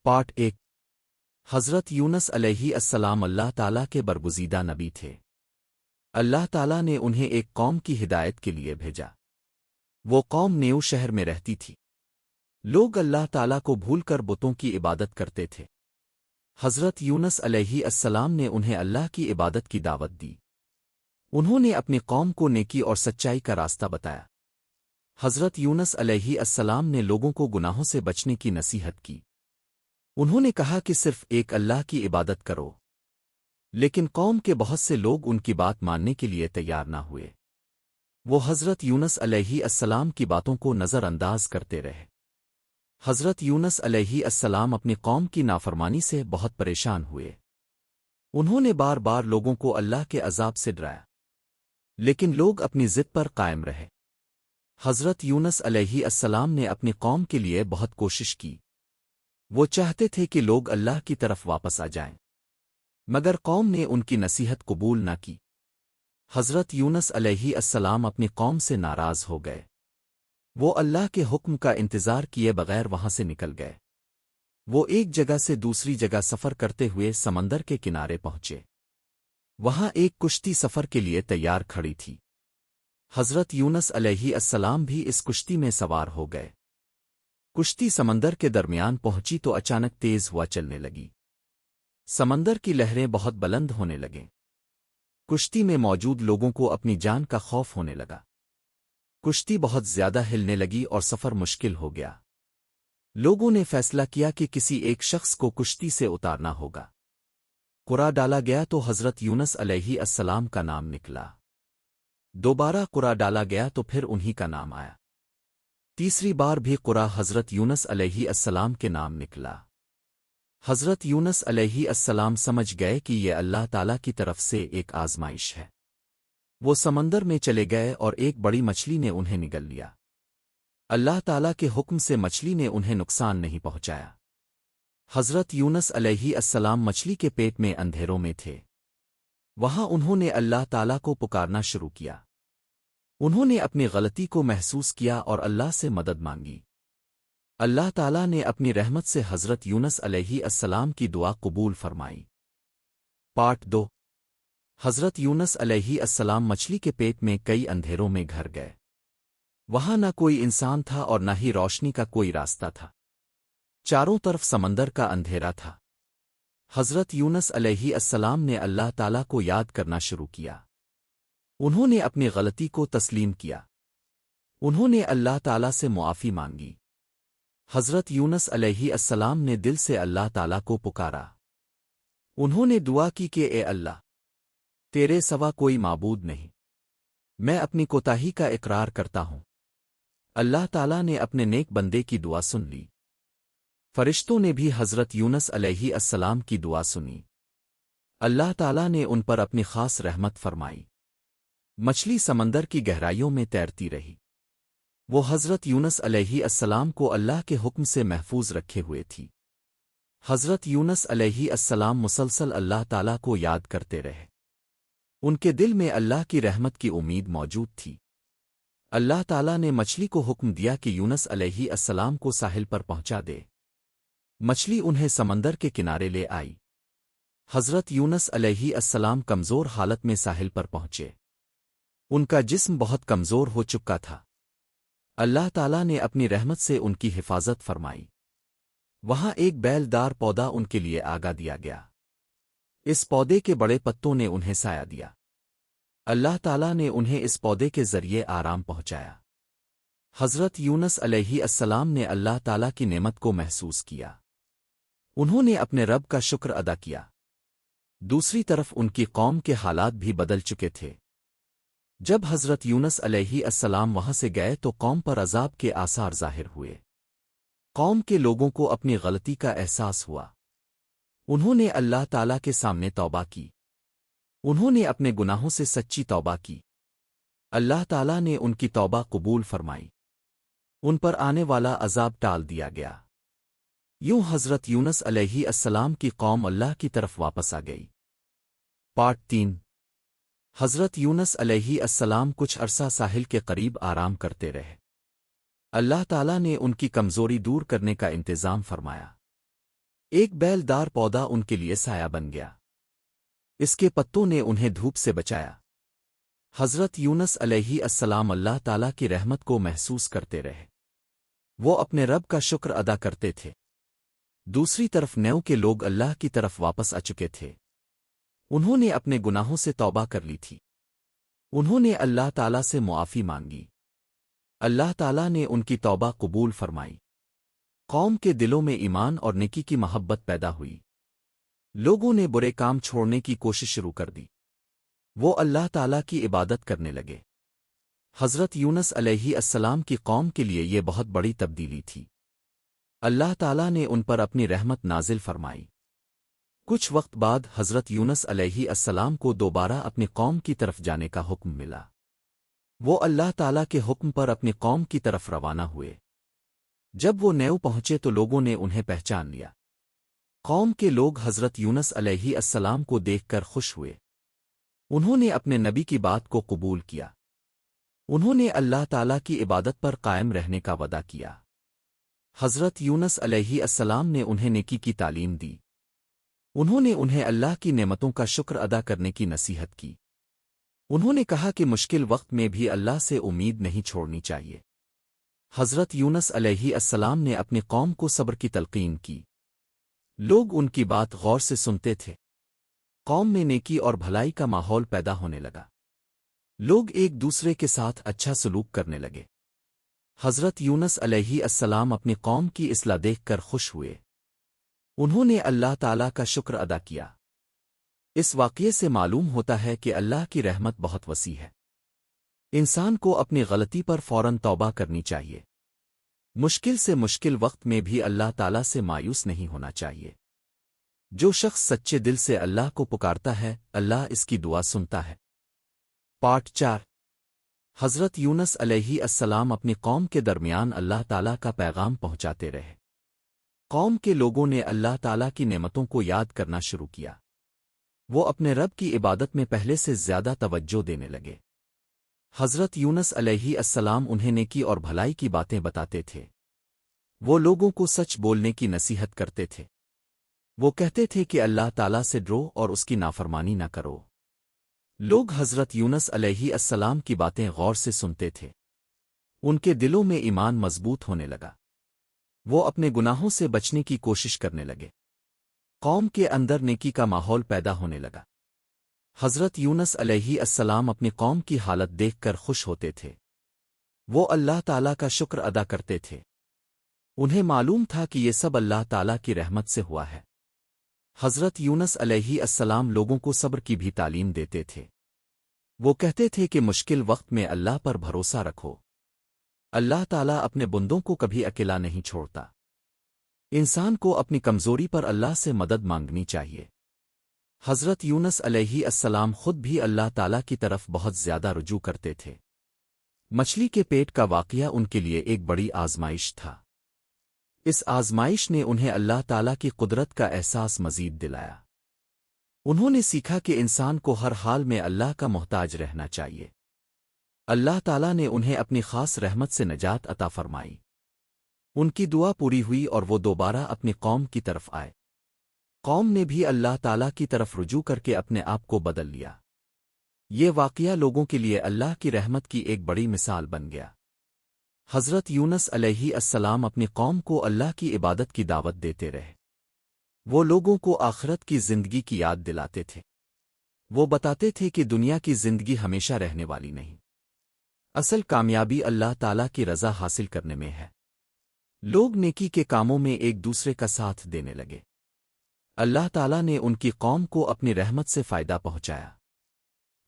Part 1 حضرت یونس علیہ السلام اللہ تعالیٰ کے برگزیدہ نبی تھے۔ اللہ تعالیٰ نے انہیں ایک قوم کی ہدایت کے لیے بھیجا۔ وہ قوم نیو شہر میں رہتی تھی۔ لوگ اللہ تعالیٰ کو بھول کر بتوں کی عبادت کرتے تھے۔ حضرت یونس علیہ السلام نے انہیں اللہ کی عبادت کی دعوت دی۔ انہوں نے اپنی قوم کو نیکی اور سچائی کا راستہ بتایا۔ حضرت یونس علیہ السلام نے لوگوں کو گناہوں سے بچنے کی نصیحت کی۔ انہوں نے کہا کہ صرف ایک اللہ کی عبادت کرو، لیکن قوم کے بہت سے لوگ ان کی بات ماننے کے لیے تیار نہ ہوئے۔ وہ حضرت یونس علیہ السلام کی باتوں کو نظر انداز کرتے رہے۔ حضرت یونس علیہ السلام اپنی قوم کی نافرمانی سے بہت پریشان ہوئے۔ انہوں نے بار بار لوگوں کو اللہ کے عذاب سے ڈرایا، لیکن لوگ اپنی ضد پر قائم رہے۔ حضرت یونس علیہ السلام نے اپنی قوم کے لیے بہت کوشش کی۔ وہ چاہتے تھے کہ لوگ اللہ کی طرف واپس آ جائیں، مگر قوم نے ان کی نصیحت قبول نہ کی۔ حضرت یونس علیہ السلام اپنی قوم سے ناراض ہو گئے۔ وہ اللہ کے حکم کا انتظار کیے بغیر وہاں سے نکل گئے۔ وہ ایک جگہ سے دوسری جگہ سفر کرتے ہوئے سمندر کے کنارے پہنچے۔ وہاں ایک کشتی سفر کے لیے تیار کھڑی تھی۔ حضرت یونس علیہ السلام بھی اس کشتی میں سوار ہو گئے۔ کشتی سمندر کے درمیان پہنچی تو اچانک تیز ہوا چلنے لگی۔ سمندر کی لہریں بہت بلند ہونے لگیں۔ کشتی میں موجود لوگوں کو اپنی جان کا خوف ہونے لگا۔ کشتی بہت زیادہ ہلنے لگی اور سفر مشکل ہو گیا۔ لوگوں نے فیصلہ کیا کہ کسی ایک شخص کو کشتی سے اتارنا ہوگا۔ قرعہ ڈالا گیا تو حضرت یونس علیہ السلام کا نام نکلا۔ دوبارہ قرعہ ڈالا گیا تو پھر انہی کا نام آیا۔ تیسری بار بھی قرعہ حضرت یونس علیہ السلام کے نام نکلا۔ حضرت یونس علیہ السلام سمجھ گئے کہ یہ اللہ تعالیٰ کی طرف سے ایک آزمائش ہے۔ وہ سمندر میں چلے گئے اور ایک بڑی مچھلی نے انہیں نگل لیا۔ اللہ تعالیٰ کے حکم سے مچھلی نے انہیں نقصان نہیں پہنچایا۔ حضرت یونس علیہ السلام مچھلی کے پیٹ میں اندھیروں میں تھے۔ وہاں انہوں نے اللہ تعالیٰ کو پکارنا شروع کیا۔ انہوں نے اپنی غلطی کو محسوس کیا اور اللہ سے مدد مانگی۔ اللہ تعالیٰ نے اپنی رحمت سے حضرت یونس علیہ السلام کی دعا قبول فرمائی۔ پارٹ 2 حضرت یونس علیہ السلام مچھلی کے پیٹ میں کئی اندھیروں میں گھر گئے۔ وہاں نہ کوئی انسان تھا اور نہ ہی روشنی کا کوئی راستہ تھا۔ چاروں طرف سمندر کا اندھیرا تھا۔ حضرت یونس علیہ السلام نے اللہ تعالیٰ کو یاد کرنا شروع کیا۔ انہوں نے اپنی غلطی کو تسلیم کیا۔ انہوں نے اللہ تعالیٰ سے معافی مانگی۔ حضرت یونس علیہ السلام نے دل سے اللہ تعالیٰ کو پکارا۔ انہوں نے دعا کی کہ اے اللہ، تیرے سوا کوئی معبود نہیں، میں اپنی کوتاہی کا اقرار کرتا ہوں۔ اللہ تعالیٰ نے اپنے نیک بندے کی دعا سن لی۔ فرشتوں نے بھی حضرت یونس علیہ السلام کی دعا سنی۔ اللہ تعالیٰ نے ان پر اپنی خاص رحمت فرمائی۔ مچھلی سمندر کی گہرائیوں میں تیرتی رہی۔ وہ حضرت یونس علیہ السلام کو اللہ کے حکم سے محفوظ رکھے ہوئے تھی۔ حضرت یونس علیہ السلام مسلسل اللہ تعالیٰ کو یاد کرتے رہے۔ ان کے دل میں اللہ کی رحمت کی امید موجود تھی۔ اللہ تعالیٰ نے مچھلی کو حکم دیا کہ یونس علیہ السلام کو ساحل پر پہنچا دے۔ مچھلی انہیں سمندر کے کنارے لے آئی۔ حضرت یونس علیہ السلام کمزور حالت میں ساحل پر پہنچے۔ ان کا جسم بہت کمزور ہو چکا تھا۔ اللہ تعالیٰ نے اپنی رحمت سے ان کی حفاظت فرمائی۔ وہاں ایک بیل دار پودا ان کے لیے آگا دیا گیا۔ اس پودے کے بڑے پتوں نے انہیں سایہ دیا۔ اللہ تعالیٰ نے انہیں اس پودے کے ذریعے آرام پہنچایا۔ حضرت یونس علیہ السلام نے اللہ تعالیٰ کی نعمت کو محسوس کیا۔ انہوں نے اپنے رب کا شکر ادا کیا۔ دوسری طرف ان کی قوم کے حالات بھی بدل چکے تھے۔ جب حضرت یونس علیہ السلام وہاں سے گئے تو قوم پر عذاب کے آثار ظاہر ہوئے۔ قوم کے لوگوں کو اپنی غلطی کا احساس ہوا۔ انہوں نے اللہ تعالیٰ کے سامنے توبہ کی۔ انہوں نے اپنے گناہوں سے سچی توبہ کی۔ اللہ تعالیٰ نے ان کی توبہ قبول فرمائی۔ ان پر آنے والا عذاب ٹال دیا گیا۔ یوں حضرت یونس علیہ السلام کی قوم اللہ کی طرف واپس آ گئی۔ پارٹ 3 حضرت یونس علیہ السلام کچھ عرصہ ساحل کے قریب آرام کرتے رہے۔ اللہ تعالیٰ نے ان کی کمزوری دور کرنے کا انتظام فرمایا۔ ایک بیلدار پودا ان کے لیے سایہ بن گیا، اس کے پتوں نے انہیں دھوپ سے بچایا۔ حضرت یونس علیہ السلام اللہ تعالیٰ کی رحمت کو محسوس کرتے رہے، وہ اپنے رب کا شکر ادا کرتے تھے۔ دوسری طرف نیو کے لوگ اللہ کی طرف واپس آ چکے تھے، انہوں نے اپنے گناہوں سے توبہ کر لی تھی، انہوں نے اللہ تعالیٰ سے معافی مانگی، اللہ تعالیٰ نے ان کی توبہ قبول فرمائی، قوم کے دلوں میں ایمان اور نیکی کی محبت پیدا ہوئی، لوگوں نے برے کام چھوڑنے کی کوشش شروع کر دی، وہ اللہ تعالیٰ کی عبادت کرنے لگے۔ حضرت یونس علیہ السلام کی قوم کے لیے یہ بہت بڑی تبدیلی تھی، اللہ تعالیٰ نے ان پر اپنی رحمت نازل فرمائی۔ کچھ وقت بعد حضرت یونس علیہ السلام کو دوبارہ اپنی قوم کی طرف جانے کا حکم ملا، وہ اللہ تعالیٰ کے حکم پر اپنی قوم کی طرف روانہ ہوئے۔ جب وہ نیو پہنچے تو لوگوں نے انہیں پہچان لیا، قوم کے لوگ حضرت یونس علیہ السلام کو دیکھ کر خوش ہوئے، انہوں نے اپنے نبی کی بات کو قبول کیا، انہوں نے اللہ تعالیٰ کی عبادت پر قائم رہنے کا وعدہ کیا۔ حضرت یونس علیہ السلام نے انہیں نیکی کی تعلیم دی، انہوں نے انہیں اللہ کی نعمتوں کا شکر ادا کرنے کی نصیحت کی، انہوں نے کہا کہ مشکل وقت میں بھی اللہ سے امید نہیں چھوڑنی چاہیے۔ حضرت یونس علیہ السلام نے اپنی قوم کو صبر کی تلقین کی، لوگ ان کی بات غور سے سنتے تھے، قوم میں نیکی اور بھلائی کا ماحول پیدا ہونے لگا، لوگ ایک دوسرے کے ساتھ اچھا سلوک کرنے لگے۔ حضرت یونس علیہ السلام اپنی قوم کی اصلاح دیکھ کر خوش ہوئے، انہوں نے اللہ تعالیٰ کا شکر ادا کیا۔ اس واقعے سے معلوم ہوتا ہے کہ اللہ کی رحمت بہت وسیع ہے، انسان کو اپنی غلطی پر فوراً توبہ کرنی چاہیے، مشکل سے مشکل وقت میں بھی اللہ تعالیٰ سے مایوس نہیں ہونا چاہیے۔ جو شخص سچے دل سے اللہ کو پکارتا ہے، اللہ اس کی دعا سنتا ہے۔ پارٹ 4۔ حضرت یونس علیہ السلام اپنی قوم کے درمیان اللہ تعالیٰ کا پیغام پہنچاتے رہے، قوم کے لوگوں نے اللہ تعالیٰ کی نعمتوں کو یاد کرنا شروع کیا، وہ اپنے رب کی عبادت میں پہلے سے زیادہ توجہ دینے لگے۔ حضرت یونس علیہ السلام انہیں نیکی اور بھلائی کی باتیں بتاتے تھے، وہ لوگوں کو سچ بولنے کی نصیحت کرتے تھے، وہ کہتے تھے کہ اللہ تعالیٰ سے ڈرو اور اس کی نافرمانی نہ کرو۔ لوگ حضرت یونس علیہ السلام کی باتیں غور سے سنتے تھے، ان کے دلوں میں ایمان مضبوط ہونے لگا، وہ اپنے گناہوں سے بچنے کی کوشش کرنے لگے، قوم کے اندر نیکی کا ماحول پیدا ہونے لگا۔ حضرت یونس علیہ السلام اپنی قوم کی حالت دیکھ کر خوش ہوتے تھے، وہ اللہ تعالیٰ کا شکر ادا کرتے تھے، انہیں معلوم تھا کہ یہ سب اللہ تعالیٰ کی رحمت سے ہوا ہے۔ حضرت یونس علیہ السلام لوگوں کو صبر کی بھی تعلیم دیتے تھے، وہ کہتے تھے کہ مشکل وقت میں اللہ پر بھروسہ رکھو، اللہ تعالیٰ اپنے بندوں کو کبھی اکیلا نہیں چھوڑتا، انسان کو اپنی کمزوری پر اللہ سے مدد مانگنی چاہیے۔ حضرت یونس علیہ السلام خود بھی اللہ تعالیٰ کی طرف بہت زیادہ رجوع کرتے تھے۔ مچھلی کے پیٹ کا واقعہ ان کے لیے ایک بڑی آزمائش تھا، اس آزمائش نے انہیں اللہ تعالیٰ کی قدرت کا احساس مزید دلایا، انہوں نے سیکھا کہ انسان کو ہر حال میں اللہ کا محتاج رہنا چاہیے۔ اللہ تعالیٰ نے انہیں اپنی خاص رحمت سے نجات عطا فرمائی، ان کی دعا پوری ہوئی اور وہ دوبارہ اپنی قوم کی طرف آئے، قوم نے بھی اللہ تعالیٰ کی طرف رجوع کر کے اپنے آپ کو بدل لیا۔ یہ واقعہ لوگوں کے لیے اللہ کی رحمت کی ایک بڑی مثال بن گیا۔ حضرت یونس علیہ السلام اپنی قوم کو اللہ کی عبادت کی دعوت دیتے رہے، وہ لوگوں کو آخرت کی زندگی کی یاد دلاتے تھے، وہ بتاتے تھے کہ دنیا کی زندگی ہمیشہ رہنے والی نہیں، اصل کامیابی اللہ تعالیٰ کی رضا حاصل کرنے میں ہے۔ لوگ نیکی کے کاموں میں ایک دوسرے کا ساتھ دینے لگے، اللہ تعالیٰ نے ان کی قوم کو اپنی رحمت سے فائدہ پہنچایا۔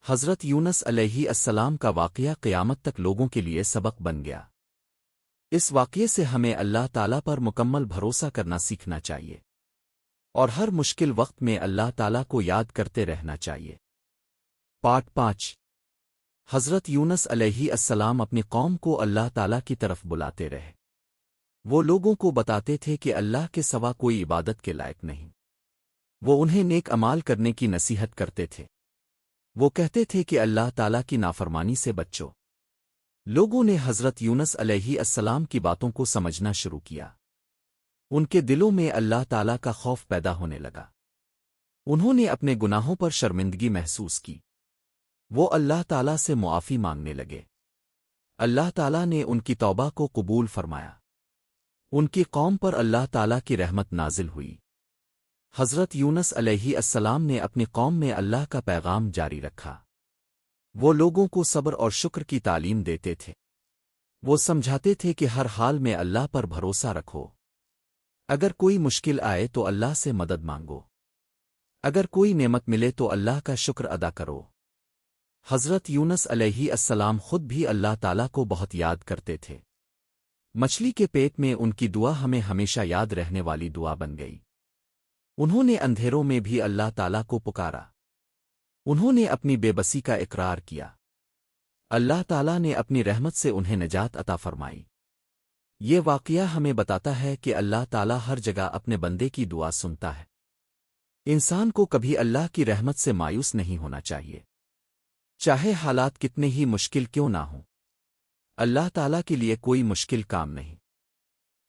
حضرت یونس علیہ السلام کا واقعہ قیامت تک لوگوں کے لیے سبق بن گیا۔ اس واقعے سے ہمیں اللہ تعالیٰ پر مکمل بھروسہ کرنا سیکھنا چاہیے، اور ہر مشکل وقت میں اللہ تعالیٰ کو یاد کرتے رہنا چاہیے۔ پارٹ 5۔ حضرت یونس علیہ السلام اپنی قوم کو اللہ تعالیٰ کی طرف بلاتے رہے، وہ لوگوں کو بتاتے تھے کہ اللہ کے سوا کوئی عبادت کے لائق نہیں، وہ انہیں نیک اعمال کرنے کی نصیحت کرتے تھے، وہ کہتے تھے کہ اللہ تعالیٰ کی نافرمانی سے بچو۔ لوگوں نے حضرت یونس علیہ السلام کی باتوں کو سمجھنا شروع کیا، ان کے دلوں میں اللہ تعالیٰ کا خوف پیدا ہونے لگا۔ انہوں نے اپنے گناہوں پر شرمندگی محسوس کی۔ وہ اللہ تعالیٰ سے معافی مانگنے لگے۔ اللہ تعالیٰ نے ان کی توبہ کو قبول فرمایا۔ ان کی قوم پر اللہ تعالیٰ کی رحمت نازل ہوئی۔ حضرت یونس علیہ السلام نے اپنی قوم میں اللہ کا پیغام جاری رکھا۔ وہ لوگوں کو صبر اور شکر کی تعلیم دیتے تھے۔ وہ سمجھاتے تھے کہ ہر حال میں اللہ پر بھروسہ رکھو۔ اگر کوئی مشکل آئے تو اللہ سے مدد مانگو۔ اگر کوئی نعمت ملے تو اللہ کا شکر ادا کرو۔ حضرت یونس علیہ السلام خود بھی اللہ تعالیٰ کو بہت یاد کرتے تھے۔ مچھلی کے پیٹ میں ان کی دعا ہمیں ہمیشہ یاد رہنے والی دعا بن گئی۔ انہوں نے اندھیروں میں بھی اللہ تعالیٰ کو پکارا۔ انہوں نے اپنی بے بسی کا اقرار کیا۔ اللہ تعالیٰ نے اپنی رحمت سے انہیں نجات عطا فرمائی۔ یہ واقعہ ہمیں بتاتا ہے کہ اللہ تعالیٰ ہر جگہ اپنے بندے کی دعا سنتا ہے۔ انسان کو کبھی اللہ کی رحمت سے مایوس نہیں ہونا چاہیے، چاہے حالات کتنے ہی مشکل کیوں نہ ہوں۔ اللہ تعالیٰ کے لیے کوئی مشکل کام نہیں۔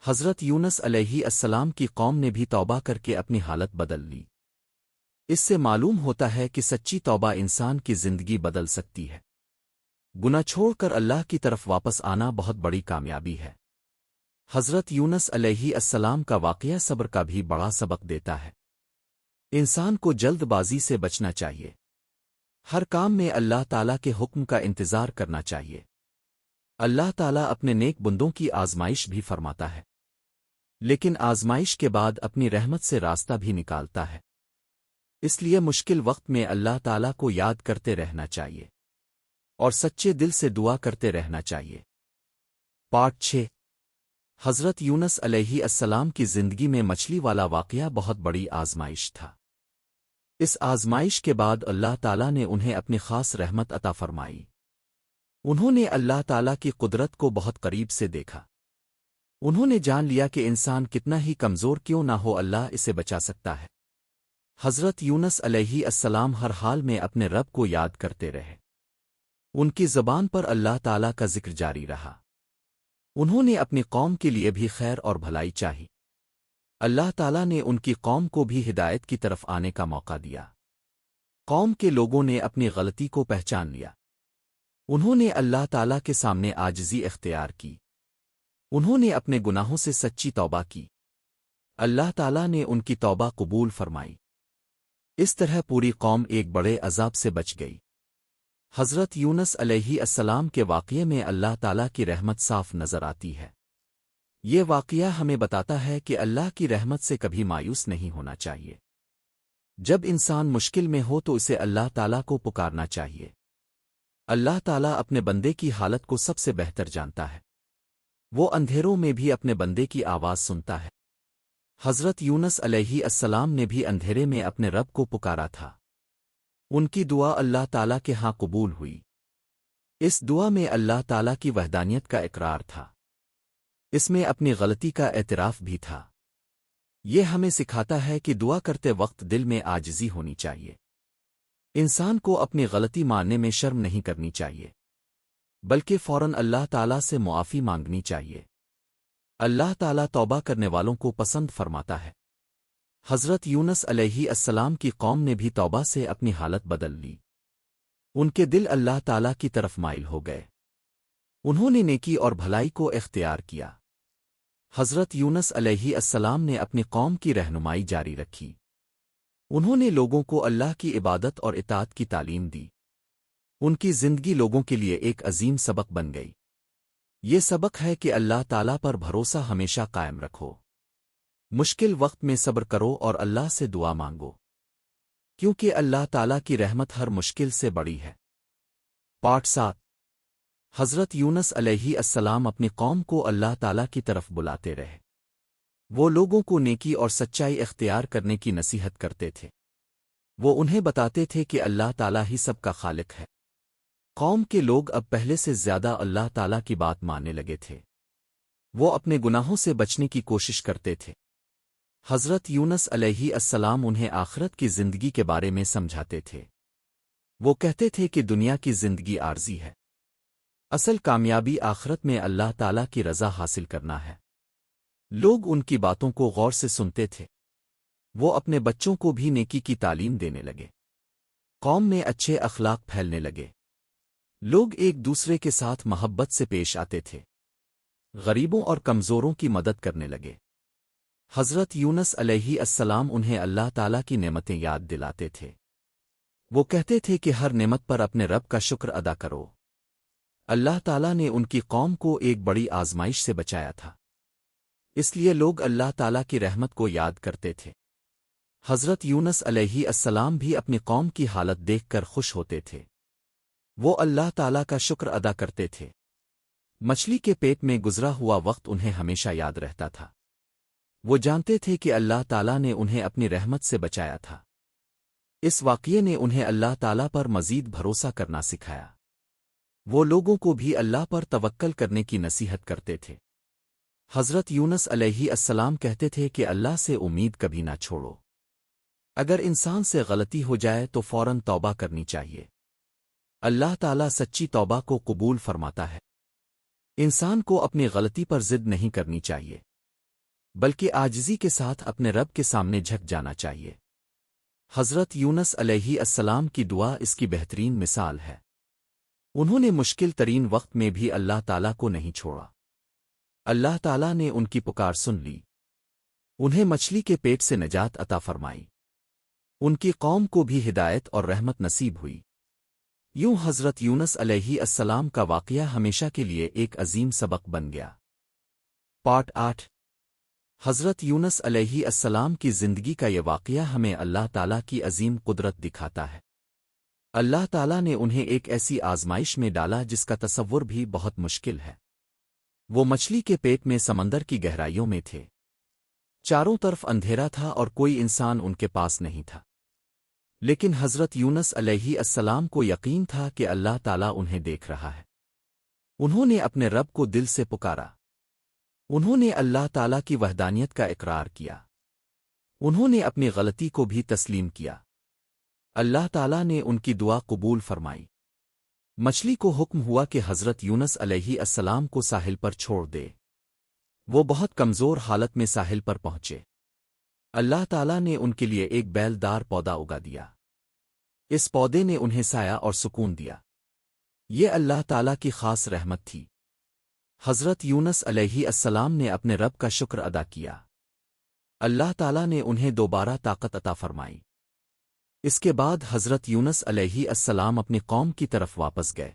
حضرت یونس علیہ السلام کی قوم نے بھی توبہ کر کے اپنی حالت بدل لی۔ اس سے معلوم ہوتا ہے کہ سچی توبہ انسان کی زندگی بدل سکتی ہے۔ گناہ چھوڑ کر اللہ کی طرف واپس آنا بہت بڑی کامیابی ہے۔ حضرت یونس علیہ السلام کا واقعہ صبر کا بھی بڑا سبق دیتا ہے۔ انسان کو جلد بازی سے بچنا چاہیے۔ ہر کام میں اللہ تعالیٰ کے حکم کا انتظار کرنا چاہیے۔ اللہ تعالیٰ اپنے نیک بندوں کی آزمائش بھی فرماتا ہے، لیکن آزمائش کے بعد اپنی رحمت سے راستہ بھی نکالتا ہے۔ اس لیے مشکل وقت میں اللہ تعالیٰ کو یاد کرتے رہنا چاہیے اور سچے دل سے دعا کرتے رہنا چاہیے۔ پارٹ 6۔ حضرت یونس علیہ السلام کی زندگی میں مچھلی والا واقعہ بہت بڑی آزمائش تھا۔ اس آزمائش کے بعد اللہ تعالیٰ نے انہیں اپنی خاص رحمت عطا فرمائی۔ انہوں نے اللہ تعالیٰ کی قدرت کو بہت قریب سے دیکھا۔ انہوں نے جان لیا کہ انسان کتنا ہی کمزور کیوں نہ ہو، اللہ اسے بچا سکتا ہے۔ حضرت یونس علیہ السلام ہر حال میں اپنے رب کو یاد کرتے رہے۔ ان کی زبان پر اللہ تعالیٰ کا ذکر جاری رہا۔ انہوں نے اپنی قوم کے لیے بھی خیر اور بھلائی چاہی۔ اللہ تعالیٰ نے ان کی قوم کو بھی ہدایت کی طرف آنے کا موقع دیا۔ قوم کے لوگوں نے اپنی غلطی کو پہچان لیا۔ انہوں نے اللہ تعالیٰ کے سامنے عاجزی اختیار کی۔ انہوں نے اپنے گناہوں سے سچی توبہ کی۔ اللہ تعالیٰ نے ان کی توبہ قبول فرمائی۔ اس طرح پوری قوم ایک بڑے عذاب سے بچ گئی۔ حضرت یونس علیہ السلام کے واقعے میں اللہ تعالیٰ کی رحمت صاف نظر آتی ہے۔ یہ واقعہ ہمیں بتاتا ہے کہ اللہ کی رحمت سے کبھی مایوس نہیں ہونا چاہیے۔ جب انسان مشکل میں ہو تو اسے اللہ تعالیٰ کو پکارنا چاہیے۔ اللہ تعالیٰ اپنے بندے کی حالت کو سب سے بہتر جانتا ہے۔ وہ اندھیروں میں بھی اپنے بندے کی آواز سنتا ہے۔ حضرت یونس علیہ السلام نے بھی اندھیرے میں اپنے رب کو پکارا تھا۔ ان کی دعا اللہ تعالیٰ کے ہاں قبول ہوئی۔ اس دعا میں اللہ تعالیٰ کی وحدانیت کا اقرار تھا۔ اس میں اپنی غلطی کا اعتراف بھی تھا۔ یہ ہمیں سکھاتا ہے کہ دعا کرتے وقت دل میں عاجزی ہونی چاہیے۔ انسان کو اپنی غلطی ماننے میں شرم نہیں کرنی چاہیے، بلکہ فوراً اللہ تعالیٰ سے معافی مانگنی چاہیے۔ اللہ تعالیٰ توبہ کرنے والوں کو پسند فرماتا ہے۔ حضرت یونس علیہ السلام کی قوم نے بھی توبہ سے اپنی حالت بدل لی۔ ان کے دل اللہ تعالیٰ کی طرف مائل ہو گئے۔ انہوں نے نیکی اور بھلائی کو اختیار کیا۔ حضرت یونس علیہ السلام نے اپنی قوم کی رہنمائی جاری رکھی۔ انہوں نے لوگوں کو اللہ کی عبادت اور اطاعت کی تعلیم دی۔ ان کی زندگی لوگوں کے لیے ایک عظیم سبق بن گئی۔ یہ سبق ہے کہ اللہ تعالیٰ پر بھروسہ ہمیشہ قائم رکھو۔ مشکل وقت میں صبر کرو اور اللہ سے دعا مانگو، کیونکہ اللہ تعالیٰ کی رحمت ہر مشکل سے بڑی ہے۔ پارٹ 7۔ حضرت یونس علیہ السلام اپنی قوم کو اللہ تعالیٰ کی طرف بلاتے رہے۔ وہ لوگوں کو نیکی اور سچائی اختیار کرنے کی نصیحت کرتے تھے۔ وہ انہیں بتاتے تھے کہ اللہ تعالیٰ ہی سب کا خالق ہے۔ قوم کے لوگ اب پہلے سے زیادہ اللہ تعالیٰ کی بات ماننے لگے تھے۔ وہ اپنے گناہوں سے بچنے کی کوشش کرتے تھے۔ حضرت یونس علیہ السلام انہیں آخرت کی زندگی کے بارے میں سمجھاتے تھے۔ وہ کہتے تھے کہ دنیا کی زندگی عارضی ہے، اصل کامیابی آخرت میں اللہ تعالیٰ کی رضا حاصل کرنا ہے۔ لوگ ان کی باتوں کو غور سے سنتے تھے۔ وہ اپنے بچوں کو بھی نیکی کی تعلیم دینے لگے۔ قوم میں اچھے اخلاق پھیلنے لگے۔ لوگ ایک دوسرے کے ساتھ محبت سے پیش آتے تھے۔ غریبوں اور کمزوروں کی مدد کرنے لگے۔ حضرت یونس علیہ السلام انہیں اللہ تعالیٰ کی نعمتیں یاد دلاتے تھے۔ وہ کہتے تھے کہ ہر نعمت پر اپنے رب کا شکر ادا کرو۔ اللہ تعالیٰ نے ان کی قوم کو ایک بڑی آزمائش سے بچایا تھا، اس لیے لوگ اللہ تعالیٰ کی رحمت کو یاد کرتے تھے۔ حضرت یونس علیہ السلام بھی اپنی قوم کی حالت دیکھ کر خوش ہوتے تھے۔ وہ اللہ تعالیٰ کا شکر ادا کرتے تھے۔ مچھلی کے پیٹ میں گزرا ہوا وقت انہیں ہمیشہ یاد رہتا تھا۔ وہ جانتے تھے کہ اللہ تعالیٰ نے انہیں اپنی رحمت سے بچایا تھا۔ اس واقعے نے انہیں اللہ تعالیٰ پر مزید بھروسہ کرنا سکھایا۔ وہ لوگوں کو بھی اللہ پر توکل کرنے کی نصیحت کرتے تھے۔ حضرت یونس علیہ السلام کہتے تھے کہ اللہ سے امید کبھی نہ چھوڑو۔ اگر انسان سے غلطی ہو جائے تو فوراً توبہ کرنی چاہیے۔ اللہ تعالیٰ سچی توبہ کو قبول فرماتا ہے۔ انسان کو اپنی غلطی پر ضد نہیں کرنی چاہیے، بلکہ عاجزی کے ساتھ اپنے رب کے سامنے جھک جانا چاہیے۔ حضرت یونس علیہ السلام کی دعا اس کی بہترین مثال ہے۔ انہوں نے مشکل ترین وقت میں بھی اللہ تعالیٰ کو نہیں چھوڑا۔ اللہ تعالیٰ نے ان کی پکار سن لی، انہیں مچھلی کے پیٹ سے نجات عطا فرمائی۔ ان کی قوم کو بھی ہدایت اور رحمت نصیب ہوئی۔ یوں حضرت یونس علیہ السلام کا واقعہ ہمیشہ کے لیے ایک عظیم سبق بن گیا۔ پارٹ 8۔ حضرت یونس علیہ السلام کی زندگی کا یہ واقعہ ہمیں اللہ تعالیٰ کی عظیم قدرت دکھاتا ہے۔ اللہ تعالیٰ نے انہیں ایک ایسی آزمائش میں ڈالا جس کا تصور بھی بہت مشکل ہے۔ وہ مچھلی کے پیٹ میں سمندر کی گہرائیوں میں تھے۔ چاروں طرف اندھیرا تھا اور کوئی انسان ان کے پاس نہیں تھا، لیکن حضرت یونس علیہ السلام کو یقین تھا کہ اللہ تعالیٰ انہیں دیکھ رہا ہے۔ انہوں نے اپنے رب کو دل سے پکارا۔ انہوں نے اللہ تعالیٰ کی وحدانیت کا اقرار کیا۔ انہوں نے اپنی غلطی کو بھی تسلیم کیا۔ اللہ تعالیٰ نے ان کی دعا قبول فرمائی۔ مچھلی کو حکم ہوا کہ حضرت یونس علیہ السلام کو ساحل پر چھوڑ دے۔ وہ بہت کمزور حالت میں ساحل پر پہنچے۔ اللہ تعالیٰ نے ان کے لیے ایک بیل دار پودا اگا دیا۔ اس پودے نے انہیں سایہ اور سکون دیا۔ یہ اللہ تعالیٰ کی خاص رحمت تھی۔ حضرت یونس علیہ السلام نے اپنے رب کا شکر ادا کیا۔ اللہ تعالیٰ نے انہیں دوبارہ طاقت عطا فرمائی۔ اس کے بعد حضرت یونس علیہ السلام اپنی قوم کی طرف واپس گئے۔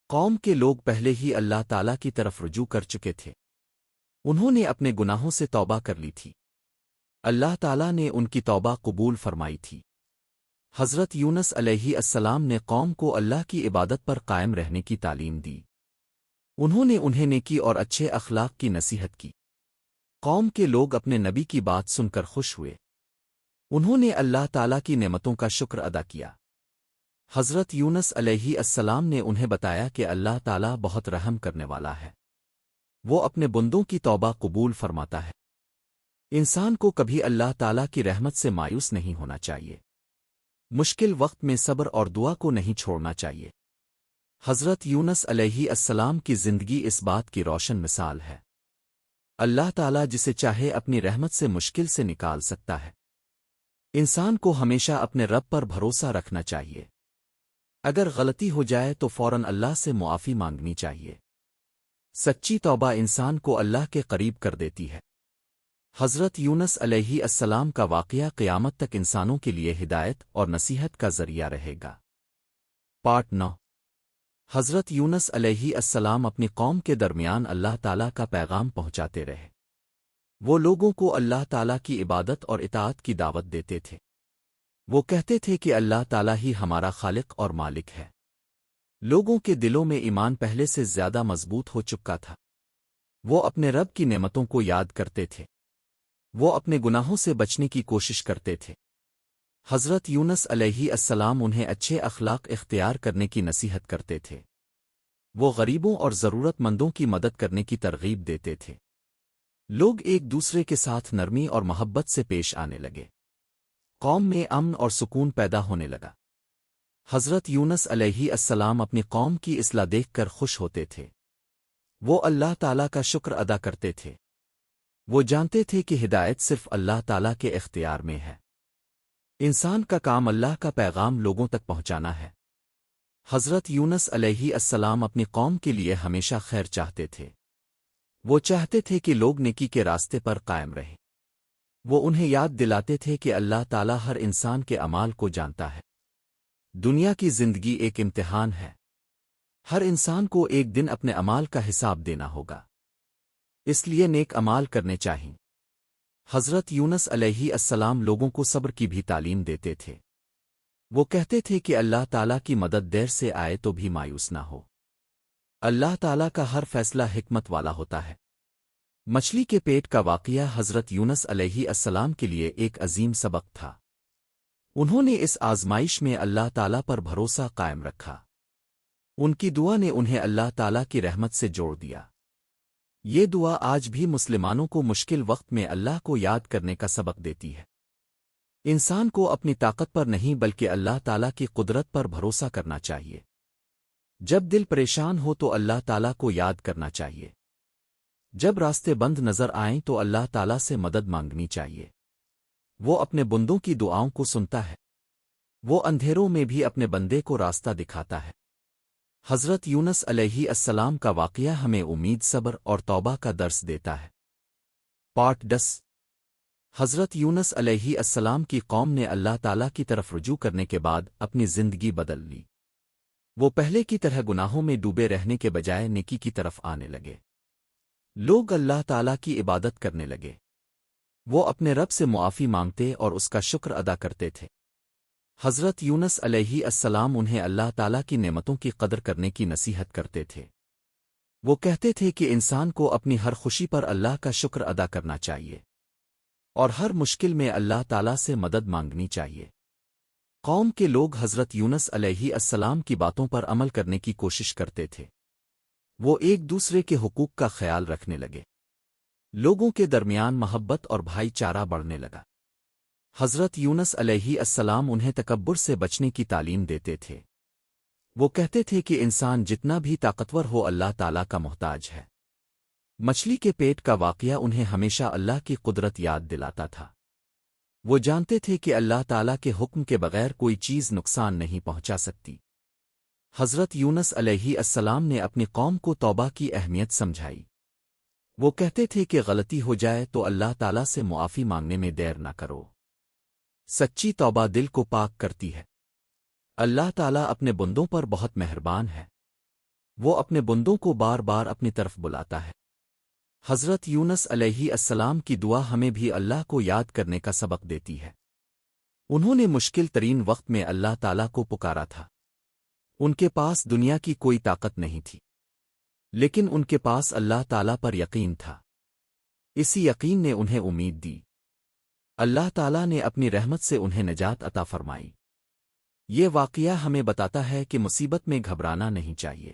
قوم کے لوگ پہلے ہی اللہ تعالیٰ کی طرف رجوع کر چکے تھے۔ انہوں نے اپنے گناہوں سے توبہ کر لی تھی۔ اللہ تعالیٰ نے ان کی توبہ قبول فرمائی تھی۔ حضرت یونس علیہ السلام نے قوم کو اللہ کی عبادت پر قائم رہنے کی تعلیم دی۔ انہوں نے انہیں نیکی اور اچھے اخلاق کی نصیحت کی۔ قوم کے لوگ اپنے نبی کی بات سن کر خوش ہوئے۔ انہوں نے اللہ تعالیٰ کی نعمتوں کا شکر ادا کیا۔ حضرت یونس علیہ السلام نے انہیں بتایا کہ اللہ تعالیٰ بہت رحم کرنے والا ہے۔ وہ اپنے بندوں کی توبہ قبول فرماتا ہے۔ انسان کو کبھی اللہ تعالیٰ کی رحمت سے مایوس نہیں ہونا چاہیے۔ مشکل وقت میں صبر اور دعا کو نہیں چھوڑنا چاہیے۔ حضرت یونس علیہ السلام کی زندگی اس بات کی روشن مثال ہے۔ اللہ تعالیٰ جسے چاہے اپنی رحمت سے مشکل سے نکال سکتا ہے۔ انسان کو ہمیشہ اپنے رب پر بھروسہ رکھنا چاہیے۔ اگر غلطی ہو جائے تو فوراً اللہ سے معافی مانگنی چاہیے۔ سچی توبہ انسان کو اللہ کے قریب کر دیتی ہے۔ حضرت یونس علیہ السلام کا واقعہ قیامت تک انسانوں کے لیے ہدایت اور نصیحت کا ذریعہ رہے گا۔ پارٹ 9۔ حضرت یونس علیہ السلام اپنی قوم کے درمیان اللہ تعالیٰ کا پیغام پہنچاتے رہے۔ وہ لوگوں کو اللہ تعالیٰ کی عبادت اور اطاعت کی دعوت دیتے تھے۔ وہ کہتے تھے کہ اللہ تعالیٰ ہی ہمارا خالق اور مالک ہے۔ لوگوں کے دلوں میں ایمان پہلے سے زیادہ مضبوط ہو چکا تھا۔ وہ اپنے رب کی نعمتوں کو یاد کرتے تھے۔ وہ اپنے گناہوں سے بچنے کی کوشش کرتے تھے۔ حضرت یونس علیہ السلام انہیں اچھے اخلاق اختیار کرنے کی نصیحت کرتے تھے۔ وہ غریبوں اور ضرورت مندوں کی مدد کرنے کی ترغیب دیتے تھے۔ لوگ ایک دوسرے کے ساتھ نرمی اور محبت سے پیش آنے لگے۔ قوم میں امن اور سکون پیدا ہونے لگا۔ حضرت یونس علیہ السلام اپنی قوم کی اصلاح دیکھ کر خوش ہوتے تھے۔ وہ اللہ تعالیٰ کا شکر ادا کرتے تھے۔ وہ جانتے تھے کہ ہدایت صرف اللہ تعالیٰ کے اختیار میں ہے۔ انسان کا کام اللہ کا پیغام لوگوں تک پہنچانا ہے۔ حضرت یونس علیہ السلام اپنی قوم کے لیے ہمیشہ خیر چاہتے تھے۔ وہ چاہتے تھے کہ لوگ نیکی کے راستے پر قائم رہیں۔ وہ انہیں یاد دلاتے تھے کہ اللہ تعالیٰ ہر انسان کے اعمال کو جانتا ہے۔ دنیا کی زندگی ایک امتحان ہے۔ ہر انسان کو ایک دن اپنے اعمال کا حساب دینا ہوگا، اس لیے نیک اعمال کرنے چاہئیں۔ حضرت یونس علیہ السلام لوگوں کو صبر کی بھی تعلیم دیتے تھے۔ وہ کہتے تھے کہ اللہ تعالیٰ کی مدد دیر سے آئے تو بھی مایوس نہ ہو۔ اللہ تعالیٰ کا ہر فیصلہ حکمت والا ہوتا ہے۔ مچھلی کے پیٹ کا واقعہ حضرت یونس علیہ السلام کے لیے ایک عظیم سبق تھا۔ انہوں نے اس آزمائش میں اللہ تعالیٰ پر بھروسہ قائم رکھا۔ ان کی دعا نے انہیں اللہ تعالیٰ کی رحمت سے جوڑ دیا۔ یہ دعا آج بھی مسلمانوں کو مشکل وقت میں اللہ کو یاد کرنے کا سبق دیتی ہے۔ انسان کو اپنی طاقت پر نہیں بلکہ اللہ تعالیٰ کی قدرت پر بھروسہ کرنا چاہیے۔ جب دل پریشان ہو تو اللہ تعالیٰ کو یاد کرنا چاہیے۔ جب راستے بند نظر آئیں تو اللہ تعالیٰ سے مدد مانگنی چاہیے۔ وہ اپنے بندوں کی دعاؤں کو سنتا ہے۔ وہ اندھیروں میں بھی اپنے بندے کو راستہ دکھاتا ہے۔ حضرت یونس علیہ السلام کا واقعہ ہمیں امید، صبر اور توبہ کا درس دیتا ہے۔ پارٹ 10۔ حضرت یونس علیہ السلام کی قوم نے اللہ تعالیٰ کی طرف رجوع کرنے کے بعد اپنی زندگی بدل لی۔ وہ پہلے کی طرح گناہوں میں ڈوبے رہنے کے بجائے نیکی کی طرف آنے لگے۔ لوگ اللہ تعالیٰ کی عبادت کرنے لگے۔ وہ اپنے رب سے معافی مانگتے اور اس کا شکر ادا کرتے تھے۔ حضرت یونس علیہ السلام انہیں اللہ تعالیٰ کی نعمتوں کی قدر کرنے کی نصیحت کرتے تھے۔ وہ کہتے تھے کہ انسان کو اپنی ہر خوشی پر اللہ کا شکر ادا کرنا چاہیے اور ہر مشکل میں اللہ تعالیٰ سے مدد مانگنی چاہیے۔ قوم کے لوگ حضرت یونس علیہ السلام کی باتوں پر عمل کرنے کی کوشش کرتے تھے۔ وہ ایک دوسرے کے حقوق کا خیال رکھنے لگے۔ لوگوں کے درمیان محبت اور بھائی چارہ بڑھنے لگا۔ حضرت یونس علیہ السلام انہیں تکبر سے بچنے کی تعلیم دیتے تھے۔ وہ کہتے تھے کہ انسان جتنا بھی طاقتور ہو اللہ تعالیٰ کا محتاج ہے۔ مچھلی کے پیٹ کا واقعہ انہیں ہمیشہ اللہ کی قدرت یاد دلاتا تھا۔ وہ جانتے تھے کہ اللہ تعالیٰ کے حکم کے بغیر کوئی چیز نقصان نہیں پہنچا سکتی۔ حضرت یونس علیہ السلام نے اپنی قوم کو توبہ کی اہمیت سمجھائی۔ وہ کہتے تھے کہ غلطی ہو جائے تو اللہ تعالیٰ سے معافی مانگنے میں دیر نہ کرو۔ سچی توبہ دل کو پاک کرتی ہے۔ اللہ تعالیٰ اپنے بندوں پر بہت مہربان ہے۔ وہ اپنے بندوں کو بار بار اپنی طرف بلاتا ہے۔ حضرت یونس علیہ السلام کی دعا ہمیں بھی اللہ کو یاد کرنے کا سبق دیتی ہے۔ انہوں نے مشکل ترین وقت میں اللہ تعالیٰ کو پکارا تھا۔ ان کے پاس دنیا کی کوئی طاقت نہیں تھی، لیکن ان کے پاس اللہ تعالیٰ پر یقین تھا۔ اسی یقین نے انہیں امید دی۔ اللہ تعالیٰ نے اپنی رحمت سے انہیں نجات عطا فرمائی۔ یہ واقعہ ہمیں بتاتا ہے کہ مصیبت میں گھبرانا نہیں چاہیے،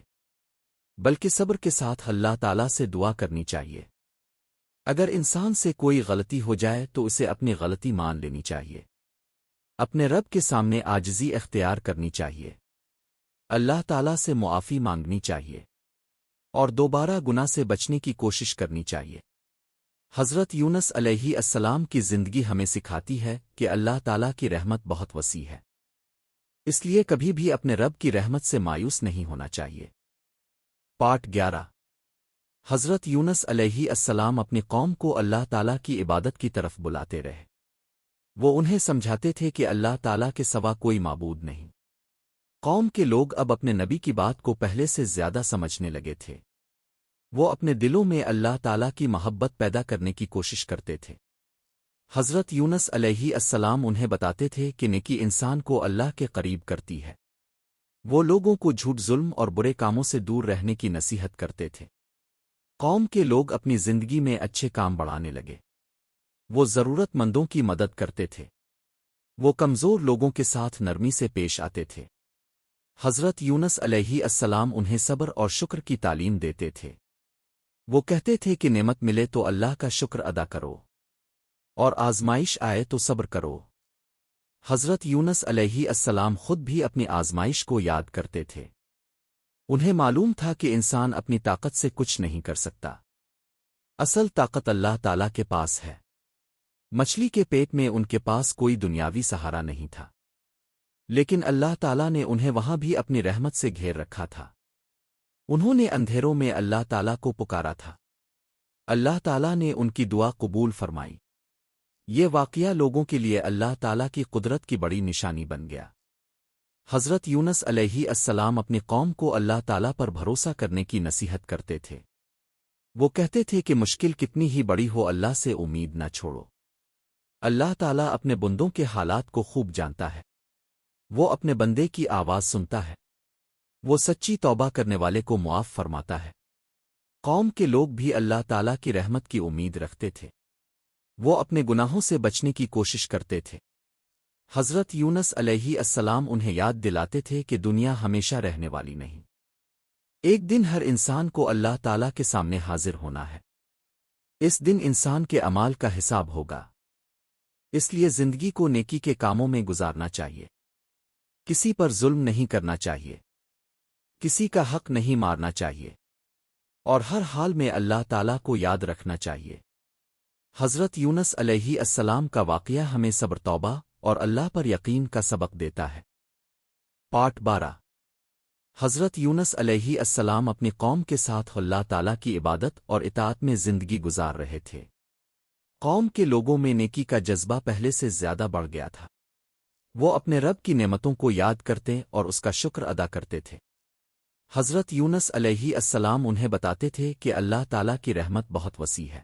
بلکہ صبر کے ساتھ اللہ تعالیٰ سے دعا کرنی چاہیے۔ اگر انسان سے کوئی غلطی ہو جائے تو اسے اپنی غلطی مان لینی چاہیے۔ اپنے رب کے سامنے عاجزی اختیار کرنی چاہیے۔ اللہ تعالیٰ سے معافی مانگنی چاہیے اور دوبارہ گناہ سے بچنے کی کوشش کرنی چاہیے۔ حضرت یونس علیہ السلام کی زندگی ہمیں سکھاتی ہے کہ اللہ تعالیٰ کی رحمت بہت وسیع ہے، اس لیے کبھی بھی اپنے رب کی رحمت سے مایوس نہیں ہونا چاہیے۔ پارٹ 11۔ حضرت یونس علیہ السلام اپنی قوم کو اللہ تعالیٰ کی عبادت کی طرف بلاتے رہے۔ وہ انہیں سمجھاتے تھے کہ اللہ تعالیٰ کے سوا کوئی معبود نہیں۔ قوم کے لوگ اب اپنے نبی کی بات کو پہلے سے زیادہ سمجھنے لگے تھے۔ وہ اپنے دلوں میں اللہ تعالیٰ کی محبت پیدا کرنے کی کوشش کرتے تھے۔ حضرت یونس علیہ السلام انہیں بتاتے تھے کہ نیکی انسان کو اللہ کے قریب کرتی ہے۔ وہ لوگوں کو جھوٹ، ظلم اور برے کاموں سے دور رہنے کی نصیحت کرتے تھے۔ قوم کے لوگ اپنی زندگی میں اچھے کام بڑھانے لگے۔ وہ ضرورت مندوں کی مدد کرتے تھے۔ وہ کمزور لوگوں کے ساتھ نرمی سے پیش آتے تھے۔ حضرت یونس علیہ السلام انہیں صبر اور شکر کی تعلیم دیتے تھے۔ وہ کہتے تھے کہ نعمت ملے تو اللہ کا شکر ادا کرو اور آزمائش آئے تو صبر کرو۔ حضرت یونس علیہ السلام خود بھی اپنی آزمائش کو یاد کرتے تھے۔ انہیں معلوم تھا کہ انسان اپنی طاقت سے کچھ نہیں کر سکتا۔ اصل طاقت اللہ تعالیٰ کے پاس ہے۔ مچھلی کے پیٹ میں ان کے پاس کوئی دنیاوی سہارا نہیں تھا، لیکن اللہ تعالیٰ نے انہیں وہاں بھی اپنی رحمت سے گھیر رکھا تھا۔ انہوں نے اندھیروں میں اللہ تعالیٰ کو پکارا تھا، اللہ تعالیٰ نے ان کی دعا قبول فرمائی۔ یہ واقعہ لوگوں کے لیے اللہ تعالیٰ کی قدرت کی بڑی نشانی بن گیا۔ حضرت یونس علیہ السلام اپنی قوم کو اللہ تعالیٰ پر بھروسہ کرنے کی نصیحت کرتے تھے۔ وہ کہتے تھے کہ مشکل کتنی ہی بڑی ہو، اللہ سے امید نہ چھوڑو۔ اللہ تعالیٰ اپنے بندوں کے حالات کو خوب جانتا ہے، وہ اپنے بندے کی آواز سنتا ہے، وہ سچی توبہ کرنے والے کو معاف فرماتا ہے۔ قوم کے لوگ بھی اللہ تعالیٰ کی رحمت کی امید رکھتے تھے، وہ اپنے گناہوں سے بچنے کی کوشش کرتے تھے۔ حضرت یونس علیہ السلام انہیں یاد دلاتے تھے کہ دنیا ہمیشہ رہنے والی نہیں، ایک دن ہر انسان کو اللہ تعالیٰ کے سامنے حاضر ہونا ہے۔ اس دن انسان کے اعمال کا حساب ہوگا، اس لیے زندگی کو نیکی کے کاموں میں گزارنا چاہیے، کسی پر ظلم نہیں کرنا چاہیے، کسی کا حق نہیں مارنا چاہیے، اور ہر حال میں اللہ تعالیٰ کو یاد رکھنا چاہیے۔ حضرت یونس علیہ السلام کا واقعہ ہمیں صبر، توبہ اور اللہ پر یقین کا سبق دیتا ہے۔ پارٹ 12۔ حضرت یونس علیہ السلام اپنی قوم کے ساتھ اللہ تعالیٰ کی عبادت اور اطاعت میں زندگی گزار رہے تھے۔ قوم کے لوگوں میں نیکی کا جذبہ پہلے سے زیادہ بڑھ گیا تھا، وہ اپنے رب کی نعمتوں کو یاد کرتے اور اس کا شکر ادا کرتے تھے۔ حضرت یونس علیہ السلام انہیں بتاتے تھے کہ اللہ تعالیٰ کی رحمت بہت وسیع ہے۔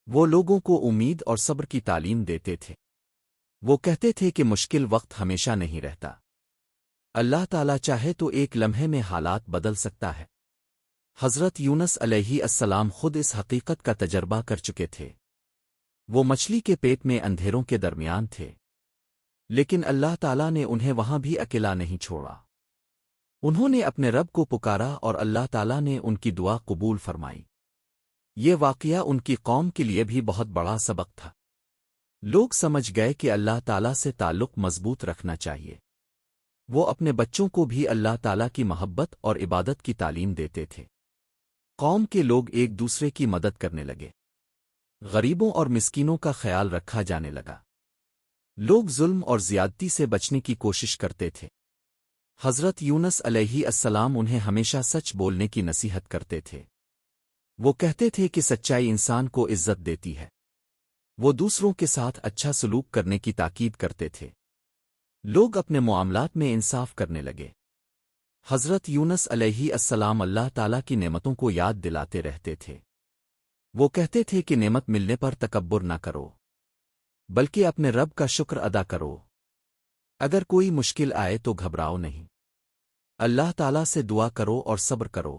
وہ لوگوں کو امید اور صبر کی تعلیم دیتے تھے۔ وہ کہتے تھے کہ مشکل وقت ہمیشہ نہیں رہتا، اللہ تعالیٰ چاہے تو ایک لمحے میں حالات بدل سکتا ہے۔ حضرت یونس علیہ السلام خود اس حقیقت کا تجربہ کر چکے تھے۔ وہ مچھلی کے پیٹ میں اندھیروں کے درمیان تھے، لیکن اللہ تعالیٰ نے انہیں وہاں بھی اکیلا نہیں چھوڑا۔ انہوں نے اپنے رب کو پکارا اور اللہ تعالیٰ نے ان کی دعا قبول فرمائی۔ یہ واقعہ ان کی قوم کے لیے بھی بہت بڑا سبق تھا۔ لوگ سمجھ گئے کہ اللہ تعالیٰ سے تعلق مضبوط رکھنا چاہیے۔ وہ اپنے بچوں کو بھی اللہ تعالیٰ کی محبت اور عبادت کی تعلیم دیتے تھے۔ قوم کے لوگ ایک دوسرے کی مدد کرنے لگے، غریبوں اور مسکینوں کا خیال رکھا جانے لگا۔ لوگ ظلم اور زیادتی سے بچنے کی کوشش کرتے تھے۔ حضرت یونس علیہ السلام انہیں ہمیشہ سچ بولنے کی نصیحت کرتے تھے۔ وہ کہتے تھے کہ سچائی انسان کو عزت دیتی ہے۔ وہ دوسروں کے ساتھ اچھا سلوک کرنے کی تاکید کرتے تھے۔ لوگ اپنے معاملات میں انصاف کرنے لگے۔ حضرت یونس علیہ السلام اللہ تعالیٰ کی نعمتوں کو یاد دلاتے رہتے تھے۔ وہ کہتے تھے کہ نعمت ملنے پر تکبر نہ کرو، بلکہ اپنے رب کا شکر ادا کرو۔ اگر کوئی مشکل آئے تو گھبراؤ نہیں، اللہ تعالیٰ سے دعا کرو اور صبر کرو۔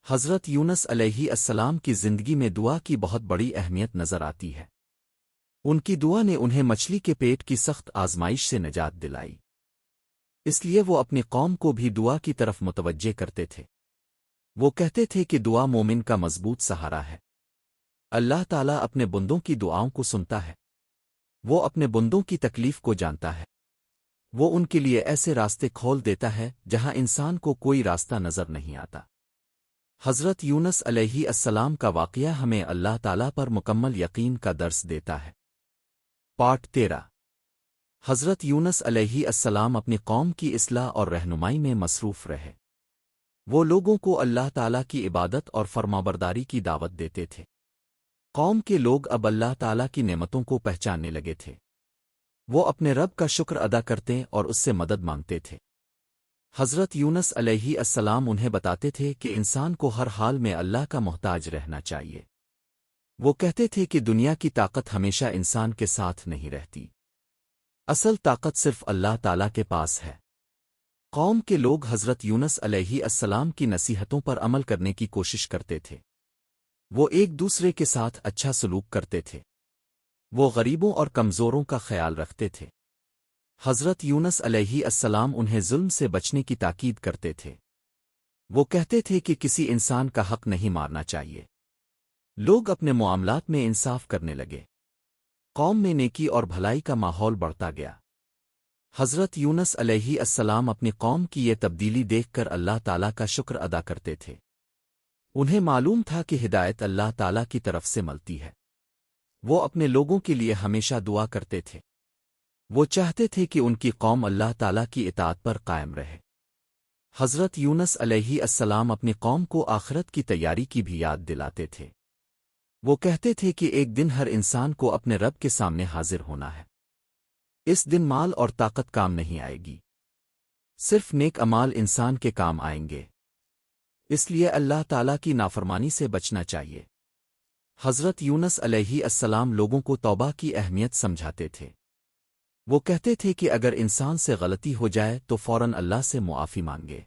حضرت یونس علیہ السلام کی زندگی میں دعا کی بہت بڑی اہمیت نظر آتی ہے۔ ان کی دعا نے انہیں مچھلی کے پیٹ کی سخت آزمائش سے نجات دلائی، اس لیے وہ اپنی قوم کو بھی دعا کی طرف متوجہ کرتے تھے۔ وہ کہتے تھے کہ دعا مومن کا مضبوط سہارا ہے۔ اللہ تعالیٰ اپنے بندوں کی دعاؤں کو سنتا ہے، وہ اپنے بندوں کی تکلیف کو جانتا ہے۔ وہ ان کے لیے ایسے راستے کھول دیتا ہے جہاں انسان کو کوئی راستہ نظر نہیں آتا۔ حضرت یونس علیہ السلام کا واقعہ ہمیں اللہ تعالیٰ پر مکمل یقین کا درس دیتا ہے۔ پارٹ 13۔ حضرت یونس علیہ السلام اپنی قوم کی اصلاح اور رہنمائی میں مصروف رہے۔ وہ لوگوں کو اللہ تعالیٰ کی عبادت اور فرمانبرداری کی دعوت دیتے تھے۔ قوم کے لوگ اب اللہ تعالیٰ کی نعمتوں کو پہچاننے لگے تھے۔ وہ اپنے رب کا شکر ادا کرتے اور اس سے مدد مانگتے تھے۔ حضرت یونس علیہ السلام انہیں بتاتے تھے کہ انسان کو ہر حال میں اللہ کا محتاج رہنا چاہیے۔ وہ کہتے تھے کہ دنیا کی طاقت ہمیشہ انسان کے ساتھ نہیں رہتی، اصل طاقت صرف اللہ تعالیٰ کے پاس ہے۔ قوم کے لوگ حضرت یونس علیہ السلام کی نصیحتوں پر عمل کرنے کی کوشش کرتے تھے۔ وہ ایک دوسرے کے ساتھ اچھا سلوک کرتے تھے، وہ غریبوں اور کمزوروں کا خیال رکھتے تھے۔ حضرت یونس علیہ السلام انہیں ظلم سے بچنے کی تاکید کرتے تھے۔ وہ کہتے تھے کہ کسی انسان کا حق نہیں مارنا چاہیے۔ لوگ اپنے معاملات میں انصاف کرنے لگے۔ قوم میں نیکی اور بھلائی کا ماحول بڑھتا گیا۔ حضرت یونس علیہ السلام اپنی قوم کی یہ تبدیلی دیکھ کر اللہ تعالیٰ کا شکر ادا کرتے تھے۔ انہیں معلوم تھا کہ ہدایت اللہ تعالیٰ کی طرف سے ملتی ہے۔ وہ اپنے لوگوں کے لیے ہمیشہ دعا کرتے تھے۔ وہ چاہتے تھے کہ ان کی قوم اللہ تعالیٰ کی اطاعت پر قائم رہے۔ حضرت یونس علیہ السلام اپنی قوم کو آخرت کی تیاری کی بھی یاد دلاتے تھے۔ وہ کہتے تھے کہ ایک دن ہر انسان کو اپنے رب کے سامنے حاضر ہونا ہے۔ اس دن مال اور طاقت کام نہیں آئے گی، صرف نیک اعمال انسان کے کام آئیں گے۔ اس لیے اللہ تعالیٰ کی نافرمانی سے بچنا چاہیے۔ حضرت یونس علیہ السلام لوگوں کو توبہ کی اہمیت سمجھاتے تھے۔ وہ کہتے تھے کہ اگر انسان سے غلطی ہو جائے تو فوراً اللہ سے معافی مانگے۔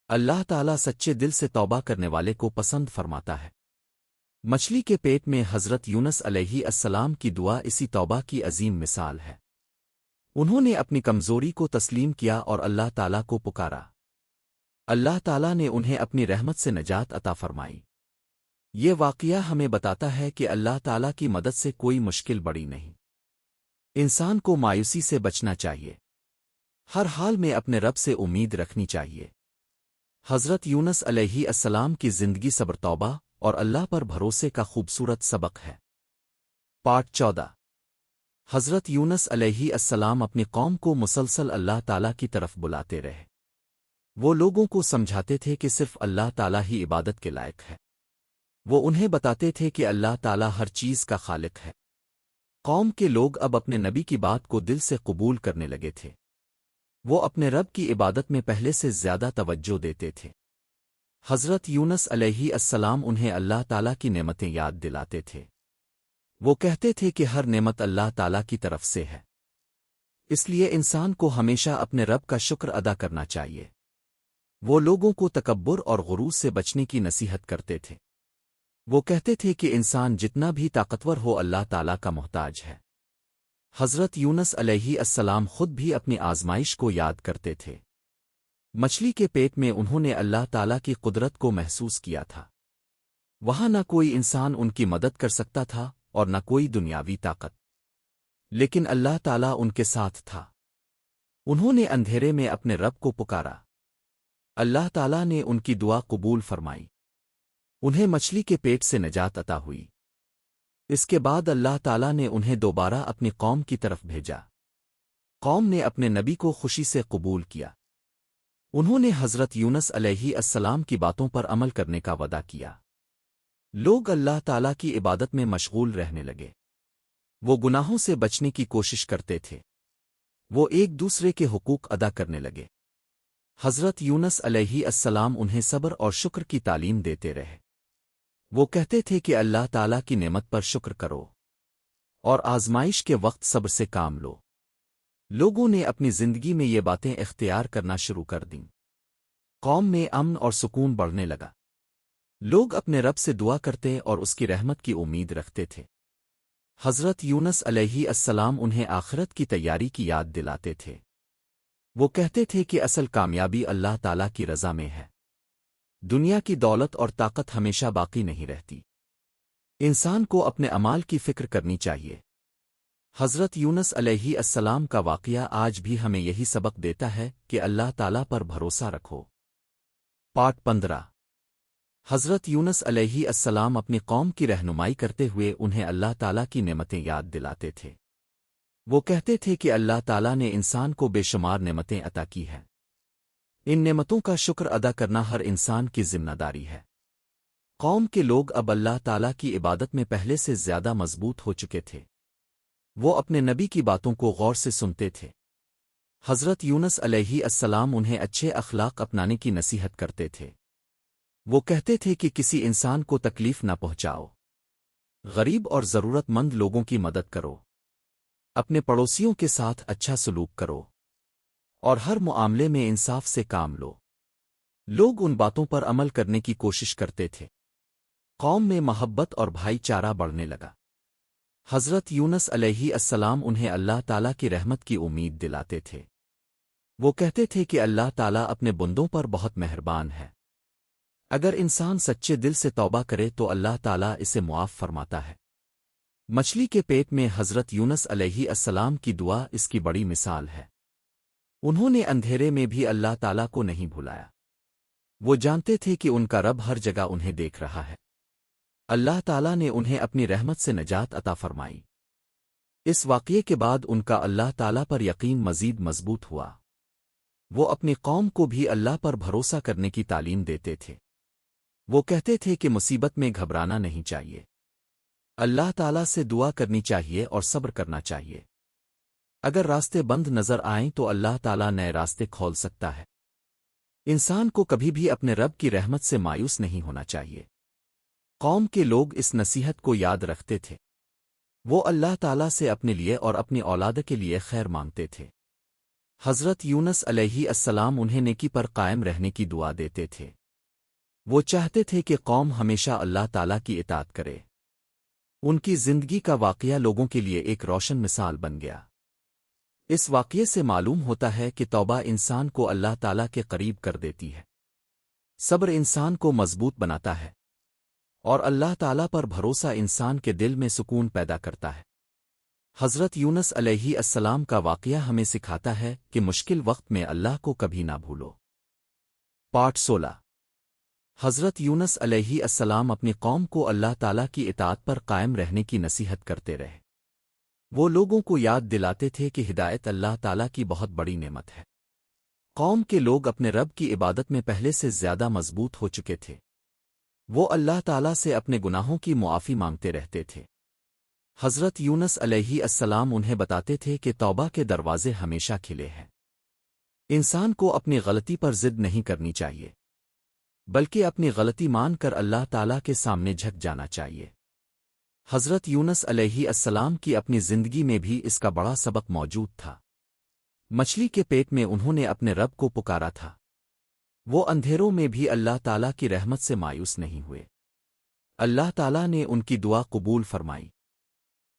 اللہ تعالیٰ سچے دل سے توبہ کرنے والے کو پسند فرماتا ہے۔ مچھلی کے پیٹ میں حضرت یونس علیہ السلام کی دعا اسی توبہ کی عظیم مثال ہے۔ انہوں نے اپنی کمزوری کو تسلیم کیا اور اللہ تعالیٰ کو پکارا۔ اللہ تعالیٰ نے انہیں اپنی رحمت سے نجات عطا فرمائی۔ یہ واقعہ ہمیں بتاتا ہے کہ اللہ تعالیٰ کی مدد سے کوئی مشکل بڑی نہیں۔ انسان کو مایوسی سے بچنا چاہیے، ہر حال میں اپنے رب سے امید رکھنی چاہیے۔ حضرت یونس علیہ السلام کی زندگی صبر، توبہ اور اللہ پر بھروسے کا خوبصورت سبق ہے۔ پارٹ 14۔ حضرت یونس علیہ السلام اپنی قوم کو مسلسل اللہ تعالیٰ کی طرف بلاتے رہے۔ وہ لوگوں کو سمجھاتے تھے کہ صرف اللہ تعالیٰ ہی عبادت کے لائق ہے۔ وہ انہیں بتاتے تھے کہ اللہ تعالیٰ ہر چیز کا خالق ہے۔ قوم کے لوگ اب اپنے نبی کی بات کو دل سے قبول کرنے لگے تھے۔ وہ اپنے رب کی عبادت میں پہلے سے زیادہ توجہ دیتے تھے۔ حضرت یونس علیہ السلام انہیں اللہ تعالیٰ کی نعمتیں یاد دلاتے تھے۔ وہ کہتے تھے کہ ہر نعمت اللہ تعالیٰ کی طرف سے ہے، اس لیے انسان کو ہمیشہ اپنے رب کا شکر ادا کرنا چاہیے۔ وہ لوگوں کو تکبر اور غرور سے بچنے کی نصیحت کرتے تھے۔ وہ کہتے تھے کہ انسان جتنا بھی طاقتور ہو اللہ تعالیٰ کا محتاج ہے۔ حضرت یونس علیہ السلام خود بھی اپنی آزمائش کو یاد کرتے تھے۔ مچھلی کے پیٹ میں انہوں نے اللہ تعالیٰ کی قدرت کو محسوس کیا تھا۔ وہاں نہ کوئی انسان ان کی مدد کر سکتا تھا اور نہ کوئی دنیاوی طاقت، لیکن اللہ تعالیٰ ان کے ساتھ تھا۔ انہوں نے اندھیرے میں اپنے رب کو پکارا۔ اللہ تعالیٰ نے ان کی دعا قبول فرمائی۔ انہیں مچھلی کے پیٹ سے نجات عطا ہوئی۔ اس کے بعد اللہ تعالیٰ نے انہیں دوبارہ اپنی قوم کی طرف بھیجا۔ قوم نے اپنے نبی کو خوشی سے قبول کیا۔ انہوں نے حضرت یونس علیہ السلام کی باتوں پر عمل کرنے کا وعدہ کیا۔ لوگ اللہ تعالیٰ کی عبادت میں مشغول رہنے لگے۔ وہ گناہوں سے بچنے کی کوشش کرتے تھے۔ وہ ایک دوسرے کے حقوق ادا کرنے لگے۔ حضرت یونس علیہ السلام انہیں صبر اور شکر کی تعلیم دیتے رہے۔ وہ کہتے تھے کہ اللہ تعالیٰ کی نعمت پر شکر کرو اور آزمائش کے وقت صبر سے کام لو۔ لوگوں نے اپنی زندگی میں یہ باتیں اختیار کرنا شروع کر دیں۔ قوم میں امن اور سکون بڑھنے لگا۔ لوگ اپنے رب سے دعا کرتے اور اس کی رحمت کی امید رکھتے تھے۔ حضرت یونس علیہ السلام انہیں آخرت کی تیاری کی یاد دلاتے تھے۔ وہ کہتے تھے کہ اصل کامیابی اللہ تعالیٰ کی رضا میں ہے۔ دنیا کی دولت اور طاقت ہمیشہ باقی نہیں رہتی۔ انسان کو اپنے اعمال کی فکر کرنی چاہیے۔ حضرت یونس علیہ السلام کا واقعہ آج بھی ہمیں یہی سبق دیتا ہے کہ اللہ تعالیٰ پر بھروسہ رکھو۔ پارٹ 15۔ حضرت یونس علیہ السلام اپنی قوم کی رہنمائی کرتے ہوئے انہیں اللہ تعالیٰ کی نعمتیں یاد دلاتے تھے۔ وہ کہتے تھے کہ اللہ تعالیٰ نے انسان کو بے شمار نعمتیں عطا کی ہیں۔ ان نعمتوں کا شکر ادا کرنا ہر انسان کی ذمہ داری ہے۔ قوم کے لوگ اب اللہ تعالیٰ کی عبادت میں پہلے سے زیادہ مضبوط ہو چکے تھے۔ وہ اپنے نبی کی باتوں کو غور سے سنتے تھے۔ حضرت یونس علیہ السلام انہیں اچھے اخلاق اپنانے کی نصیحت کرتے تھے۔ وہ کہتے تھے کہ کسی انسان کو تکلیف نہ پہنچاؤ، غریب اور ضرورت مند لوگوں کی مدد کرو، اپنے پڑوسیوں کے ساتھ اچھا سلوک کرو اور ہر معاملے میں انصاف سے کام لو۔ لوگ ان باتوں پر عمل کرنے کی کوشش کرتے تھے۔ قوم میں محبت اور بھائی چارہ بڑھنے لگا۔ حضرت یونس علیہ السلام انہیں اللہ تعالیٰ کی رحمت کی امید دلاتے تھے۔ وہ کہتے تھے کہ اللہ تعالیٰ اپنے بندوں پر بہت مہربان ہے۔ اگر انسان سچے دل سے توبہ کرے تو اللہ تعالیٰ اسے معاف فرماتا ہے۔ مچھلی کے پیٹ میں حضرت یونس علیہ السلام کی دعا اس کی بڑی مثال ہے۔ انہوں نے اندھیرے میں بھی اللہ تعالیٰ کو نہیں بھلایا۔ وہ جانتے تھے کہ ان کا رب ہر جگہ انہیں دیکھ رہا ہے۔ اللہ تعالیٰ نے انہیں اپنی رحمت سے نجات عطا فرمائی۔ اس واقعے کے بعد ان کا اللہ تعالیٰ پر یقین مزید مضبوط ہوا۔ وہ اپنی قوم کو بھی اللہ پر بھروسہ کرنے کی تعلیم دیتے تھے۔ وہ کہتے تھے کہ مصیبت میں گھبرانا نہیں چاہیے، اللہ تعالیٰ سے دعا کرنی چاہیے اور صبر کرنا چاہیے۔ اگر راستے بند نظر آئیں تو اللہ تعالیٰ نئے راستے کھول سکتا ہے۔ انسان کو کبھی بھی اپنے رب کی رحمت سے مایوس نہیں ہونا چاہیے۔ قوم کے لوگ اس نصیحت کو یاد رکھتے تھے۔ وہ اللہ تعالیٰ سے اپنے لیے اور اپنی اولاد کے لیے خیر مانگتے تھے۔ حضرت یونس علیہ السلام انہیں نیکی پر قائم رہنے کی دعا دیتے تھے۔ وہ چاہتے تھے کہ قوم ہمیشہ اللہ تعالیٰ کی اطاعت کرے۔ ان کی زندگی کا واقعہ لوگوں کے لیے ایک روشن مثال بن گیا۔ اس واقعے سے معلوم ہوتا ہے کہ توبہ انسان کو اللہ تعالیٰ کے قریب کر دیتی ہے، صبر انسان کو مضبوط بناتا ہے، اور اللہ تعالیٰ پر بھروسہ انسان کے دل میں سکون پیدا کرتا ہے۔ حضرت یونس علیہ السلام کا واقعہ ہمیں سکھاتا ہے کہ مشکل وقت میں اللہ کو کبھی نہ بھولو۔ پارٹ 16۔ حضرت یونس علیہ السلام اپنی قوم کو اللہ تعالیٰ کی اطاعت پر قائم رہنے کی نصیحت کرتے رہے۔ وہ لوگوں کو یاد دلاتے تھے کہ ہدایت اللہ تعالیٰ کی بہت بڑی نعمت ہے۔ قوم کے لوگ اپنے رب کی عبادت میں پہلے سے زیادہ مضبوط ہو چکے تھے۔ وہ اللہ تعالیٰ سے اپنے گناہوں کی معافی مانگتے رہتے تھے۔ حضرت یونس علیہ السلام انہیں بتاتے تھے کہ توبہ کے دروازے ہمیشہ کھلے ہیں۔ انسان کو اپنی غلطی پر ضد نہیں کرنی چاہیے، بلکہ اپنی غلطی مان کر اللہ تعالیٰ کے سامنے جھک جانا چاہیے۔ حضرت یونس علیہ السلام کی اپنی زندگی میں بھی اس کا بڑا سبق موجود تھا۔ مچھلی کے پیٹ میں انہوں نے اپنے رب کو پکارا تھا۔ وہ اندھیروں میں بھی اللہ تعالیٰ کی رحمت سے مایوس نہیں ہوئے۔ اللہ تعالیٰ نے ان کی دعا قبول فرمائی۔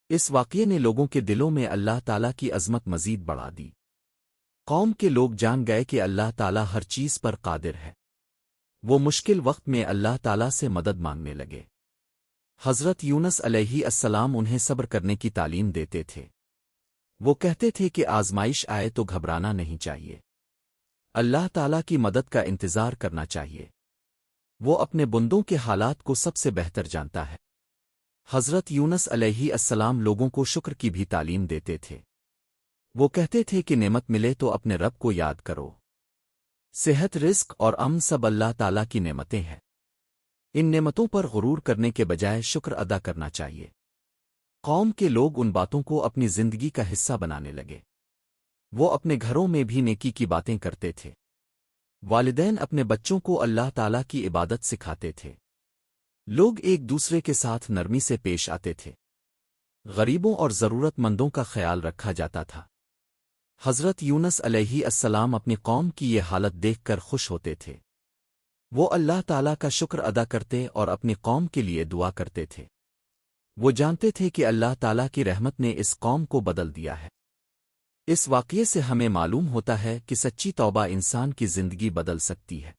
اس واقعے نے لوگوں کے دلوں میں اللہ تعالیٰ کی عظمت مزید بڑھا دی۔ قوم کے لوگ جان گئے کہ اللہ تعالیٰ ہر چیز پر قادر ہے۔ وہ مشکل وقت میں اللہ تعالیٰ سے مدد مانگنے لگے۔ حضرت یونس علیہ السلام انہیں صبر کرنے کی تعلیم دیتے تھے۔ وہ کہتے تھے کہ آزمائش آئے تو گھبرانا نہیں چاہیے، اللہ تعالیٰ کی مدد کا انتظار کرنا چاہیے۔ وہ اپنے بندوں کے حالات کو سب سے بہتر جانتا ہے۔ حضرت یونس علیہ السلام لوگوں کو شکر کی بھی تعلیم دیتے تھے۔ وہ کہتے تھے کہ نعمت ملے تو اپنے رب کو یاد کرو۔ صحت، رزق اور امن سب اللہ تعالیٰ کی نعمتیں ہیں۔ ان نعمتوں پر غرور کرنے کے بجائے شکر ادا کرنا چاہیے۔ قوم کے لوگ ان باتوں کو اپنی زندگی کا حصہ بنانے لگے۔ وہ اپنے گھروں میں بھی نیکی کی باتیں کرتے تھے۔ والدین اپنے بچوں کو اللہ تعالیٰ کی عبادت سکھاتے تھے۔ لوگ ایک دوسرے کے ساتھ نرمی سے پیش آتے تھے۔ غریبوں اور ضرورت مندوں کا خیال رکھا جاتا تھا۔ حضرت یونس علیہ السلام اپنی قوم کی یہ حالت دیکھ کر خوش ہوتے تھے۔ وہ اللہ تعالیٰ کا شکر ادا کرتے اور اپنی قوم کے لیے دعا کرتے تھے۔ وہ جانتے تھے کہ اللہ تعالیٰ کی رحمت نے اس قوم کو بدل دیا ہے۔ اس واقعے سے ہمیں معلوم ہوتا ہے کہ سچی توبہ انسان کی زندگی بدل سکتی ہے۔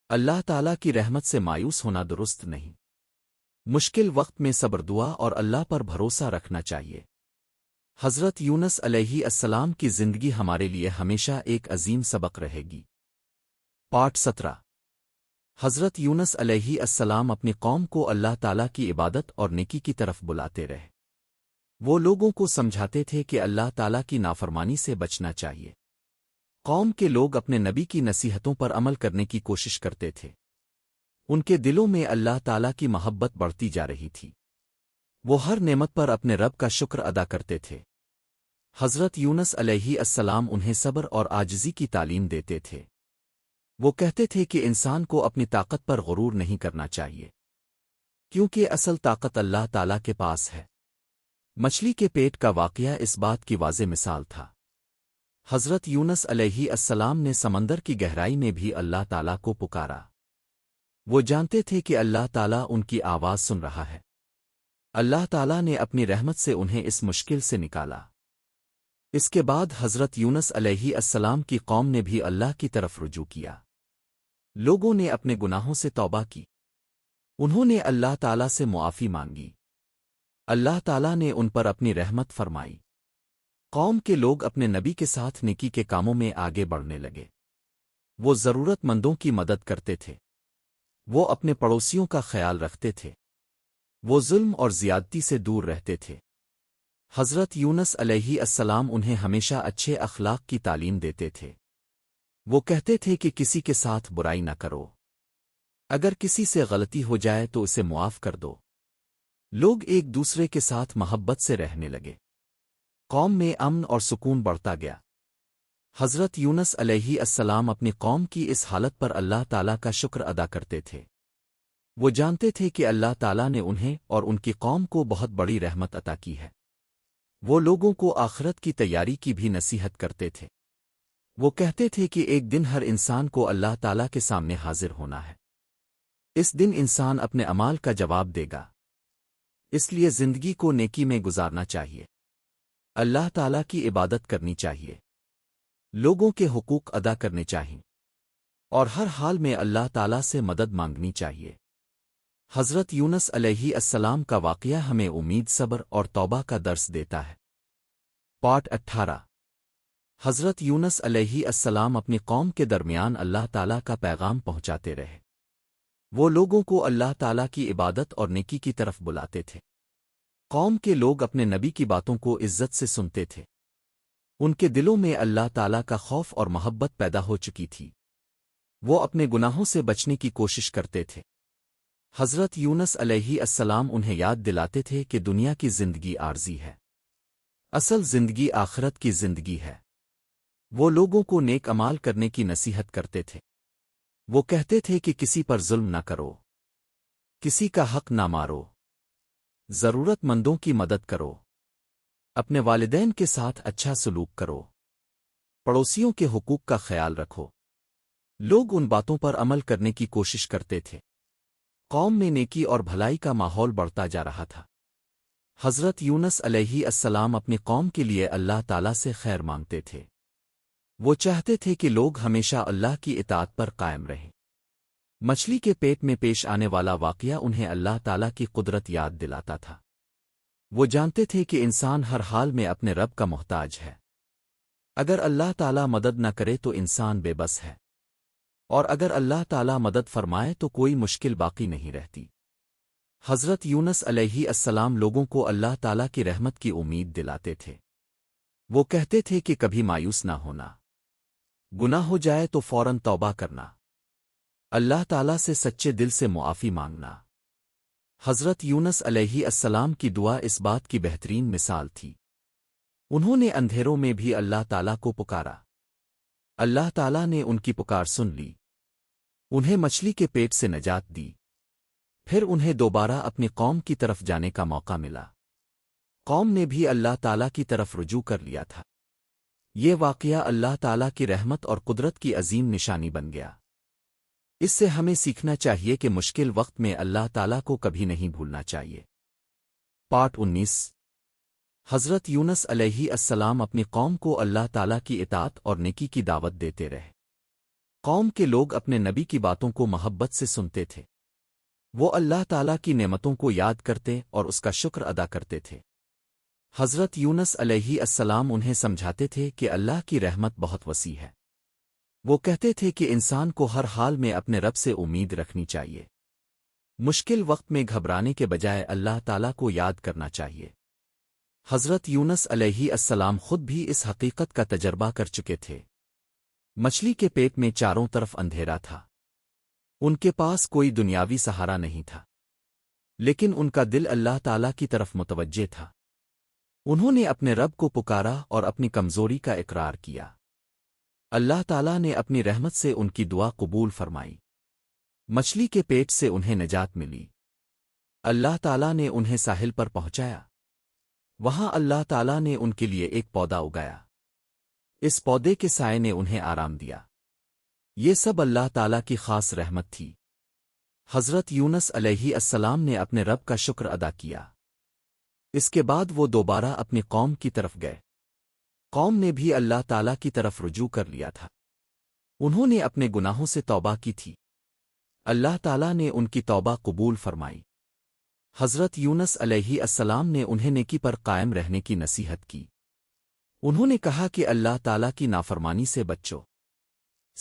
اللہ تعالیٰ کی رحمت سے مایوس ہونا درست نہیں۔ مشکل وقت میں صبر، دعا اور اللہ پر بھروسہ رکھنا چاہیے۔ حضرت یونس علیہ السلام کی زندگی ہمارے لیے ہمیشہ ایک عظیم سبق رہے گی۔ پارٹ 17۔ حضرت یونس علیہ السلام اپنی قوم کو اللہ تعالیٰ کی عبادت اور نیکی کی طرف بلاتے رہے۔ وہ لوگوں کو سمجھاتے تھے کہ اللہ تعالیٰ کی نافرمانی سے بچنا چاہیے۔ قوم کے لوگ اپنے نبی کی نصیحتوں پر عمل کرنے کی کوشش کرتے تھے۔ ان کے دلوں میں اللہ تعالیٰ کی محبت بڑھتی جا رہی تھی۔ وہ ہر نعمت پر اپنے رب کا شکر ادا کرتے تھے۔ حضرت یونس علیہ السلام انہیں صبر اور عاجزی کی تعلیم دیتے تھے۔ وہ کہتے تھے کہ انسان کو اپنی طاقت پر غرور نہیں کرنا چاہیے، کیونکہ اصل طاقت اللہ تعالیٰ کے پاس ہے۔ مچھلی کے پیٹ کا واقعہ اس بات کی واضح مثال تھا۔ حضرت یونس علیہ السلام نے سمندر کی گہرائی میں بھی اللہ تعالیٰ کو پکارا۔ وہ جانتے تھے کہ اللہ تعالیٰ ان کی آواز سن رہا ہے۔ اللہ تعالیٰ نے اپنی رحمت سے انہیں اس مشکل سے نکالا۔ اس کے بعد حضرت یونس علیہ السلام کی قوم نے بھی اللہ کی طرف رجوع کیا۔ لوگوں نے اپنے گناہوں سے توبہ کی۔ انہوں نے اللہ تعالیٰ سے معافی مانگی۔ اللہ تعالیٰ نے ان پر اپنی رحمت فرمائی۔ قوم کے لوگ اپنے نبی کے ساتھ نیکی کے کاموں میں آگے بڑھنے لگے۔ وہ ضرورت مندوں کی مدد کرتے تھے، وہ اپنے پڑوسیوں کا خیال رکھتے تھے، وہ ظلم اور زیادتی سے دور رہتے تھے۔ حضرت یونس علیہ السلام انہیں ہمیشہ اچھے اخلاق کی تعلیم دیتے تھے۔ وہ کہتے تھے کہ کسی کے ساتھ برائی نہ کرو، اگر کسی سے غلطی ہو جائے تو اسے معاف کر دو۔ لوگ ایک دوسرے کے ساتھ محبت سے رہنے لگے، قوم میں امن اور سکون بڑھتا گیا۔ حضرت یونس علیہ السلام اپنی قوم کی اس حالت پر اللہ تعالیٰ کا شکر ادا کرتے تھے۔ وہ جانتے تھے کہ اللہ تعالیٰ نے انہیں اور ان کی قوم کو بہت بڑی رحمت عطا کی ہے۔ وہ لوگوں کو آخرت کی تیاری کی بھی نصیحت کرتے تھے۔ وہ کہتے تھے کہ ایک دن ہر انسان کو اللہ تعالیٰ کے سامنے حاضر ہونا ہے۔ اس دن انسان اپنے اعمال کا جواب دے گا، اس لیے زندگی کو نیکی میں گزارنا چاہیے، اللہ تعالیٰ کی عبادت کرنی چاہیے، لوگوں کے حقوق ادا کرنے چاہئیں، اور ہر حال میں اللہ تعالیٰ سے مدد مانگنی چاہیے۔ حضرت یونس علیہ السلام کا واقعہ ہمیں امید، صبر اور توبہ کا درس دیتا ہے۔ پارٹ 18۔ حضرت یونس علیہ السلام اپنی قوم کے درمیان اللہ تعالیٰ کا پیغام پہنچاتے رہے۔ وہ لوگوں کو اللہ تعالیٰ کی عبادت اور نیکی کی طرف بلاتے تھے۔ قوم کے لوگ اپنے نبی کی باتوں کو عزت سے سنتے تھے، ان کے دلوں میں اللہ تعالیٰ کا خوف اور محبت پیدا ہو چکی تھی۔ وہ اپنے گناہوں سے بچنے کی کوشش کرتے تھے۔ حضرت یونس علیہ السلام انہیں یاد دلاتے تھے کہ دنیا کی زندگی عارضی ہے، اصل زندگی آخرت کی زندگی ہے۔ وہ لوگوں کو نیک اعمال کرنے کی نصیحت کرتے تھے۔ وہ کہتے تھے کہ کسی پر ظلم نہ کرو، کسی کا حق نہ مارو، ضرورت مندوں کی مدد کرو، اپنے والدین کے ساتھ اچھا سلوک کرو، پڑوسیوں کے حقوق کا خیال رکھو۔ لوگ ان باتوں پر عمل کرنے کی کوشش کرتے تھے۔ قوم میں نیکی اور بھلائی کا ماحول بڑھتا جا رہا تھا۔ حضرت یونس علیہ السلام اپنی قوم کے لیے اللہ تعالیٰ سے خیر مانگتے تھے۔ وہ چاہتے تھے کہ لوگ ہمیشہ اللہ کی اطاعت پر قائم رہیں۔ مچھلی کے پیٹ میں پیش آنے والا واقعہ انہیں اللہ تعالیٰ کی قدرت یاد دلاتا تھا۔ وہ جانتے تھے کہ انسان ہر حال میں اپنے رب کا محتاج ہے۔ اگر اللہ تعالیٰ مدد نہ کرے تو انسان بے بس ہے، اور اگر اللہ تعالیٰ مدد فرمائے تو کوئی مشکل باقی نہیں رہتی۔ حضرت یونس علیہ السلام لوگوں کو اللہ تعالیٰ کی رحمت کی امید دلاتے تھے۔ وہ کہتے تھے کہ کبھی مایوس نہ ہونا، گناہ ہو جائے تو فوراً توبہ کرنا، اللہ تعالیٰ سے سچے دل سے معافی مانگنا۔ حضرت یونس علیہ السلام کی دعا اس بات کی بہترین مثال تھی۔ انہوں نے اندھیروں میں بھی اللہ تعالیٰ کو پکارا، اللہ تعالیٰ نے ان کی پکار سن لی، انہیں مچھلی کے پیٹ سے نجات دی۔ پھر انہیں دوبارہ اپنی قوم کی طرف جانے کا موقع ملا۔ قوم نے بھی اللہ تعالیٰ کی طرف رجوع کر لیا تھا۔ یہ واقعہ اللہ تعالیٰ کی رحمت اور قدرت کی عظیم نشانی بن گیا۔ اس سے ہمیں سیکھنا چاہیے کہ مشکل وقت میں اللہ تعالیٰ کو کبھی نہیں بھولنا چاہیے۔ پارٹ 19۔ حضرت یونس علیہ السلام اپنی قوم کو اللہ تعالیٰ کی اطاعت اور نیکی کی دعوت دیتے رہے۔ قوم کے لوگ اپنے نبی کی باتوں کو محبت سے سنتے تھے۔ وہ اللہ تعالیٰ کی نعمتوں کو یاد کرتے اور اس کا شکر ادا کرتے تھے۔ حضرت یونس علیہ السلام انہیں سمجھاتے تھے کہ اللہ کی رحمت بہت وسیع ہے۔ وہ کہتے تھے کہ انسان کو ہر حال میں اپنے رب سے امید رکھنی چاہیے، مشکل وقت میں گھبرانے کے بجائے اللہ تعالیٰ کو یاد کرنا چاہیے۔ حضرت یونس علیہ السلام خود بھی اس حقیقت کا تجربہ کر چکے تھے۔ مچھلی کے پیٹ میں چاروں طرف اندھیرا تھا، ان کے پاس کوئی دنیاوی سہارا نہیں تھا، لیکن ان کا دل اللہ تعالیٰ کی طرف متوجہ تھا۔ انہوں نے اپنے رب کو پکارا اور اپنی کمزوری کا اقرار کیا۔ اللہ تعالیٰ نے اپنی رحمت سے ان کی دعا قبول فرمائی۔ مچھلی کے پیٹ سے انہیں نجات ملی۔ اللہ تعالیٰ نے انہیں ساحل پر پہنچایا۔ وہاں اللہ تعالیٰ نے ان کے لیے ایک پودا اگایا۔ اس پودے کے سائے نے انہیں آرام دیا۔ یہ سب اللہ تعالیٰ کی خاص رحمت تھی۔ حضرت یونس علیہ السلام نے اپنے رب کا شکر ادا کیا۔ اس کے بعد وہ دوبارہ اپنی قوم کی طرف گئے۔ قوم نے بھی اللہ تعالیٰ کی طرف رجوع کر لیا تھا۔ انہوں نے اپنے گناہوں سے توبہ کی تھی۔ اللہ تعالیٰ نے ان کی توبہ قبول فرمائی۔ حضرت یونس علیہ السلام نے انہیں نیکی پر قائم رہنے کی نصیحت کی۔ انہوں نے کہا کہ اللہ تعالیٰ کی نافرمانی سے بچو،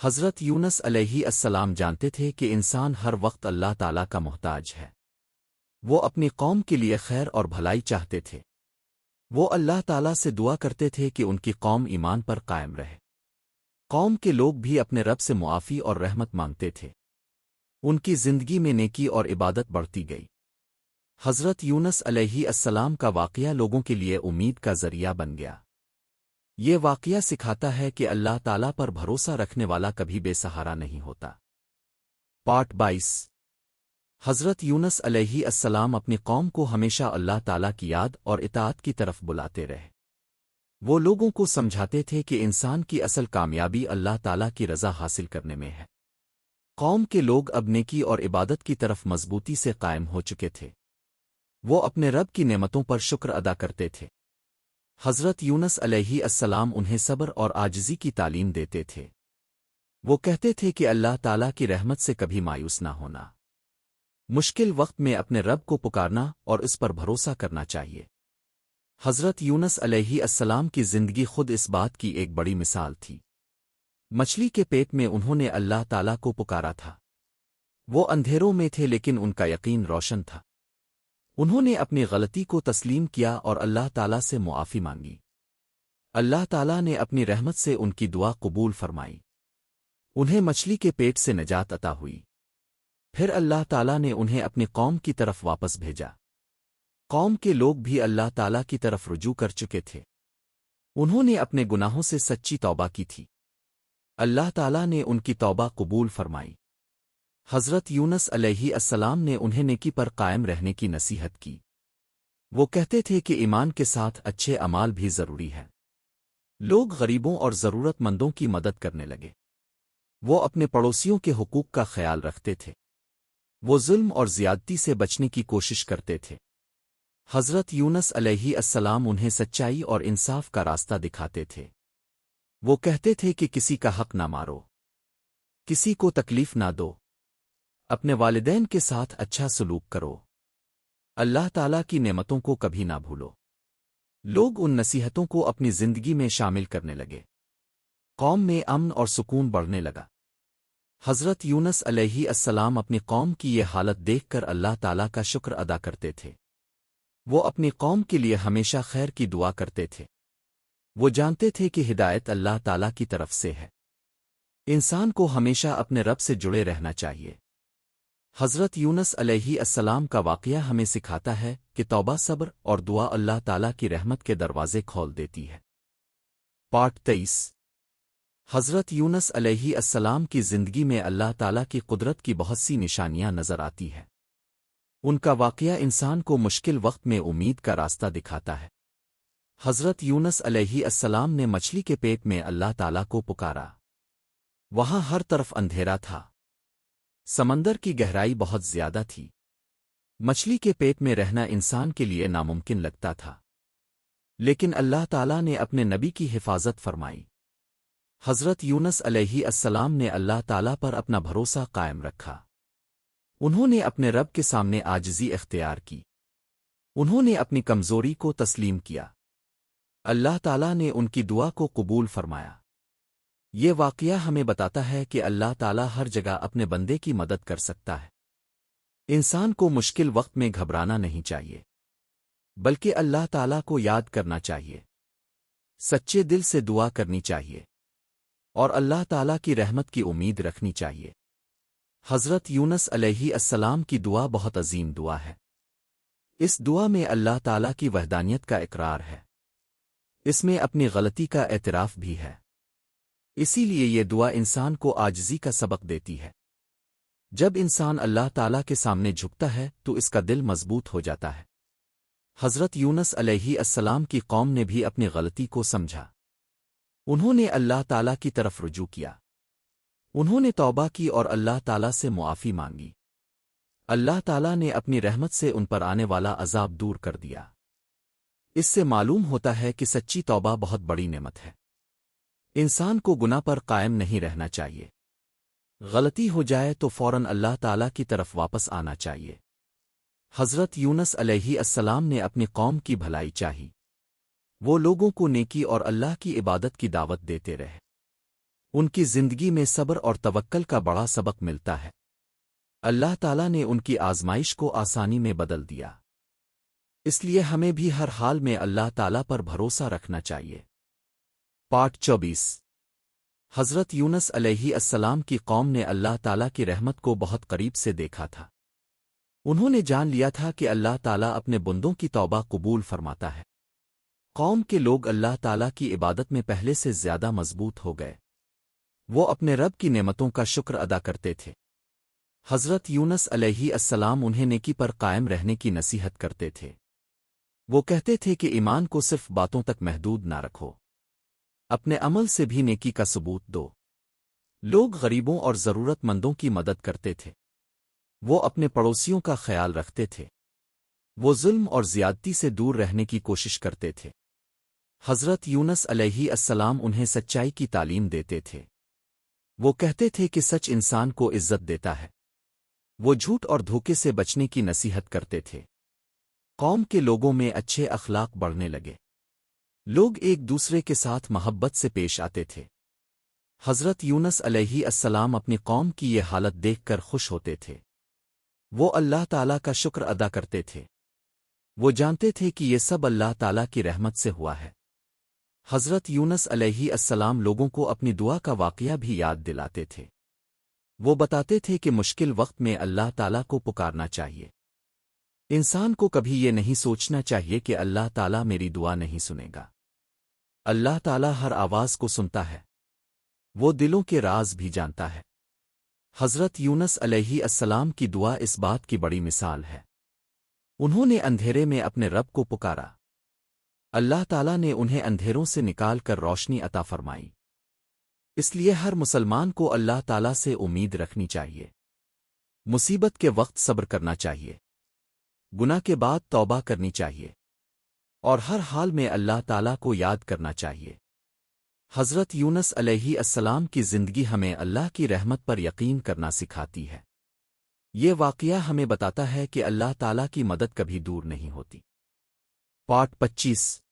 حضرت یونس علیہ السلام جانتے تھے کہ انسان ہر وقت اللہ تعالیٰ کا محتاج ہے۔ وہ اپنی قوم کے لیے خیر اور بھلائی چاہتے تھے۔ وہ اللہ تعالیٰ سے دعا کرتے تھے کہ ان کی قوم ایمان پر قائم رہے۔ قوم کے لوگ بھی اپنے رب سے معافی اور رحمت مانگتے تھے۔ ان کی زندگی میں نیکی اور عبادت بڑھتی گئی۔ حضرت یونس علیہ السلام کا واقعہ لوگوں کے لیے امید کا ذریعہ بن گیا۔ یہ واقعہ سکھاتا ہے کہ اللہ تعالیٰ پر بھروسہ رکھنے والا کبھی بے سہارا نہیں ہوتا۔ پارٹ 22۔ حضرت یونس علیہ السلام اپنی قوم کو ہمیشہ اللہ تعالیٰ کی یاد اور اطاعت کی طرف بلاتے رہے۔ وہ لوگوں کو سمجھاتے تھے کہ انسان کی اصل کامیابی اللہ تعالیٰ کی رضا حاصل کرنے میں ہے۔ قوم کے لوگ اب نیکی اور عبادت کی طرف مضبوطی سے قائم ہو چکے تھے۔ وہ اپنے رب کی نعمتوں پر شکر ادا کرتے تھے۔ حضرت یونس علیہ السلام انہیں صبر اور عاجزی کی تعلیم دیتے تھے۔ وہ کہتے تھے کہ اللہ تعالیٰ کی رحمت سے کبھی مایوس نہ ہونا۔ مشکل وقت میں اپنے رب کو پکارنا اور اس پر بھروسہ کرنا چاہیے۔ حضرت یونس علیہ السلام کی زندگی خود اس بات کی ایک بڑی مثال تھی۔ مچھلی کے پیٹ میں انہوں نے اللہ تعالیٰ کو پکارا تھا۔ وہ اندھیروں میں تھے لیکن ان کا یقین روشن تھا۔ انہوں نے اپنی غلطی کو تسلیم کیا اور اللہ تعالیٰ سے معافی مانگی۔ اللہ تعالیٰ نے اپنی رحمت سے ان کی دعا قبول فرمائی۔ انہیں مچھلی کے پیٹ سے نجات عطا ہوئی۔ پھر اللہ تعالیٰ نے انہیں اپنی قوم کی طرف واپس بھیجا۔ قوم کے لوگ بھی اللہ تعالیٰ کی طرف رجوع کر چکے تھے۔ انہوں نے اپنے گناہوں سے سچی توبہ کی تھی۔ اللہ تعالیٰ نے ان کی توبہ قبول فرمائی۔ حضرت یونس علیہ السلام نے انہیں نیکی پر قائم رہنے کی نصیحت کی۔ وہ کہتے تھے کہ ایمان کے ساتھ اچھے اعمال بھی ضروری ہیں۔ لوگ غریبوں اور ضرورت مندوں کی مدد کرنے لگے۔ وہ اپنے پڑوسیوں کے حقوق کا خیال رکھتے تھے۔ وہ ظلم اور زیادتی سے بچنے کی کوشش کرتے تھے۔ حضرت یونس علیہ السلام انہیں سچائی اور انصاف کا راستہ دکھاتے تھے۔ وہ کہتے تھے کہ کسی کا حق نہ مارو، کسی کو تکلیف نہ دو، اپنے والدین کے ساتھ اچھا سلوک کرو، اللہ تعالیٰ کی نعمتوں کو کبھی نہ بھولو۔ لوگ ان نصیحتوں کو اپنی زندگی میں شامل کرنے لگے۔ قوم میں امن اور سکون بڑھنے لگا۔ حضرت یونس علیہ السلام اپنی قوم کی یہ حالت دیکھ کر اللہ تعالیٰ کا شکر ادا کرتے تھے۔ وہ اپنی قوم کے لیے ہمیشہ خیر کی دعا کرتے تھے۔ وہ جانتے تھے کہ ہدایت اللہ تعالیٰ کی طرف سے ہے۔ انسان کو ہمیشہ اپنے رب سے جڑے رہنا چاہیے۔ حضرت یونس علیہ السلام کا واقعہ ہمیں سکھاتا ہے کہ توبہ، صبر اور دعا اللہ تعالیٰ کی رحمت کے دروازے کھول دیتی ہے۔ پارٹ 23۔ حضرت یونس علیہ السلام کی زندگی میں اللہ تعالیٰ کی قدرت کی بہت سی نشانیاں نظر آتی ہیں۔ ان کا واقعہ انسان کو مشکل وقت میں امید کا راستہ دکھاتا ہے۔ حضرت یونس علیہ السلام نے مچھلی کے پیٹ میں اللہ تعالیٰ کو پکارا۔ وہاں ہر طرف اندھیرا تھا۔ سمندر کی گہرائی بہت زیادہ تھی۔ مچھلی کے پیٹ میں رہنا انسان کے لیے ناممکن لگتا تھا، لیکن اللہ تعالیٰ نے اپنے نبی کی حفاظت فرمائی۔ حضرت یونس علیہ السلام نے اللہ تعالیٰ پر اپنا بھروسہ قائم رکھا۔ انہوں نے اپنے رب کے سامنے عاجزی اختیار کی۔ انہوں نے اپنی کمزوری کو تسلیم کیا۔ اللہ تعالیٰ نے ان کی دعا کو قبول فرمایا۔ یہ واقعہ ہمیں بتاتا ہے کہ اللہ تعالیٰ ہر جگہ اپنے بندے کی مدد کر سکتا ہے۔ انسان کو مشکل وقت میں گھبرانا نہیں چاہیے، بلکہ اللہ تعالیٰ کو یاد کرنا چاہیے، سچے دل سے دعا کرنی چاہیے، اور اللہ تعالیٰ کی رحمت کی امید رکھنی چاہیے۔ حضرت یونس علیہ السلام کی دعا بہت عظیم دعا ہے۔ اس دعا میں اللہ تعالیٰ کی وحدانیت کا اقرار ہے۔ اس میں اپنی غلطی کا اعتراف بھی ہے۔ اسی لیے یہ دعا انسان کو عاجزی کا سبق دیتی ہے۔ جب انسان اللہ تعالیٰ کے سامنے جھکتا ہے تو اس کا دل مضبوط ہو جاتا ہے۔ حضرت یونس علیہ السلام کی قوم نے بھی اپنی غلطی کو سمجھا۔ انہوں نے اللہ تعالیٰ کی طرف رجوع کیا۔ انہوں نے توبہ کی اور اللہ تعالیٰ سے معافی مانگی۔ اللہ تعالیٰ نے اپنی رحمت سے ان پر آنے والا عذاب دور کر دیا۔ اس سے معلوم ہوتا ہے کہ سچی توبہ بہت بڑی نعمت ہے۔ انسان کو گناہ پر قائم نہیں رہنا چاہیے۔ غلطی ہو جائے تو فوراً اللہ تعالیٰ کی طرف واپس آنا چاہیے۔ حضرت یونس علیہ السلام نے اپنی قوم کی بھلائی چاہی۔ وہ لوگوں کو نیکی اور اللہ کی عبادت کی دعوت دیتے رہے۔ ان کی زندگی میں صبر اور توکل کا بڑا سبق ملتا ہے۔ اللہ تعالیٰ نے ان کی آزمائش کو آسانی میں بدل دیا۔ اس لیے ہمیں بھی ہر حال میں اللہ تعالیٰ پر بھروسہ رکھنا چاہیے۔ پارٹ 24۔ حضرت یونس علیہ السلام کی قوم نے اللہ تعالیٰ کی رحمت کو بہت قریب سے دیکھا تھا۔ انہوں نے جان لیا تھا کہ اللہ تعالیٰ اپنے بندوں کی توبہ قبول فرماتا ہے۔ قوم کے لوگ اللہ تعالیٰ کی عبادت میں پہلے سے زیادہ مضبوط ہو گئے۔ وہ اپنے رب کی نعمتوں کا شکر ادا کرتے تھے۔ حضرت یونس علیہ السلام انہیں نیکی پر قائم رہنے کی نصیحت کرتے تھے۔ وہ کہتے تھے کہ ایمان کو صرف باتوں تک محدود نہ رکھو، اپنے عمل سے بھی نیکی کا ثبوت دو۔ لوگ غریبوں اور ضرورت مندوں کی مدد کرتے تھے۔ وہ اپنے پڑوسیوں کا خیال رکھتے تھے۔ وہ ظلم اور زیادتی سے دور رہنے کی کوشش کرتے تھے۔ حضرت یونس علیہ السلام انہیں سچائی کی تعلیم دیتے تھے۔ وہ کہتے تھے کہ سچ انسان کو عزت دیتا ہے۔ وہ جھوٹ اور دھوکے سے بچنے کی نصیحت کرتے تھے۔ قوم کے لوگوں میں اچھے اخلاق بڑھنے لگے۔ لوگ ایک دوسرے کے ساتھ محبت سے پیش آتے تھے۔ حضرت یونس علیہ السلام اپنی قوم کی یہ حالت دیکھ کر خوش ہوتے تھے۔ وہ اللہ تعالیٰ کا شکر ادا کرتے تھے۔ وہ جانتے تھے کہ یہ سب اللہ تعالیٰ کی رحمت سے ہوا ہے۔ حضرت یونس علیہ السلام لوگوں کو اپنی دعا کا واقعہ بھی یاد دلاتے تھے۔ وہ بتاتے تھے کہ مشکل وقت میں اللہ تعالیٰ کو پکارنا چاہیے۔ انسان کو کبھی یہ نہیں سوچنا چاہیے کہ اللہ تعالیٰ میری دعا نہیں سنے گا۔ اللہ تعالیٰ ہر آواز کو سنتا ہے۔ وہ دلوں کے راز بھی جانتا ہے۔ حضرت یونس علیہ السلام کی دعا اس بات کی بڑی مثال ہے۔ انہوں نے اندھیرے میں اپنے رب کو پکارا۔ اللہ تعالیٰ نے انہیں اندھیروں سے نکال کر روشنی عطا فرمائی۔ اس لیے ہر مسلمان کو اللہ تعالیٰ سے امید رکھنی چاہیے۔ مصیبت کے وقت صبر کرنا چاہیے۔ گناہ کے بعد توبہ کرنی چاہیے۔ اور ہر حال میں اللہ تعالیٰ کو یاد کرنا چاہیے۔ حضرت یونس علیہ السلام کی زندگی ہمیں اللہ کی رحمت پر یقین کرنا سکھاتی ہے۔ یہ واقعہ ہمیں بتاتا ہے کہ اللہ تعالیٰ کی مدد کبھی دور نہیں ہوتی۔ پارٹ 25۔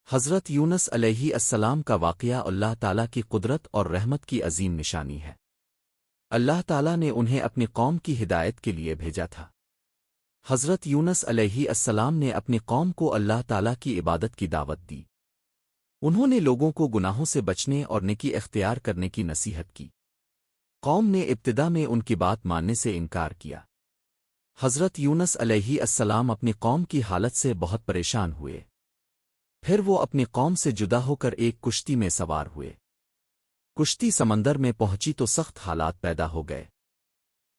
حضرت یونس علیہ السلام کا واقعہ اللہ تعالیٰ کی قدرت اور رحمت کی عظیم نشانی ہے۔ اللہ تعالیٰ نے انہیں اپنی قوم کی ہدایت کے لیے بھیجا تھا۔ حضرت یونس علیہ السلام نے اپنی قوم کو اللہ تعالیٰ کی عبادت کی دعوت دی۔ انہوں نے لوگوں کو گناہوں سے بچنے اور نیکی اختیار کرنے کی نصیحت کی۔ قوم نے ابتدا میں ان کی بات ماننے سے انکار کیا۔ حضرت یونس علیہ السلام اپنی قوم کی حالت سے بہت پریشان ہوئے۔ پھر وہ اپنی قوم سے جدا ہو کر ایک کشتی میں سوار ہوئے۔ کشتی سمندر میں پہنچی تو سخت حالات پیدا ہو گئے۔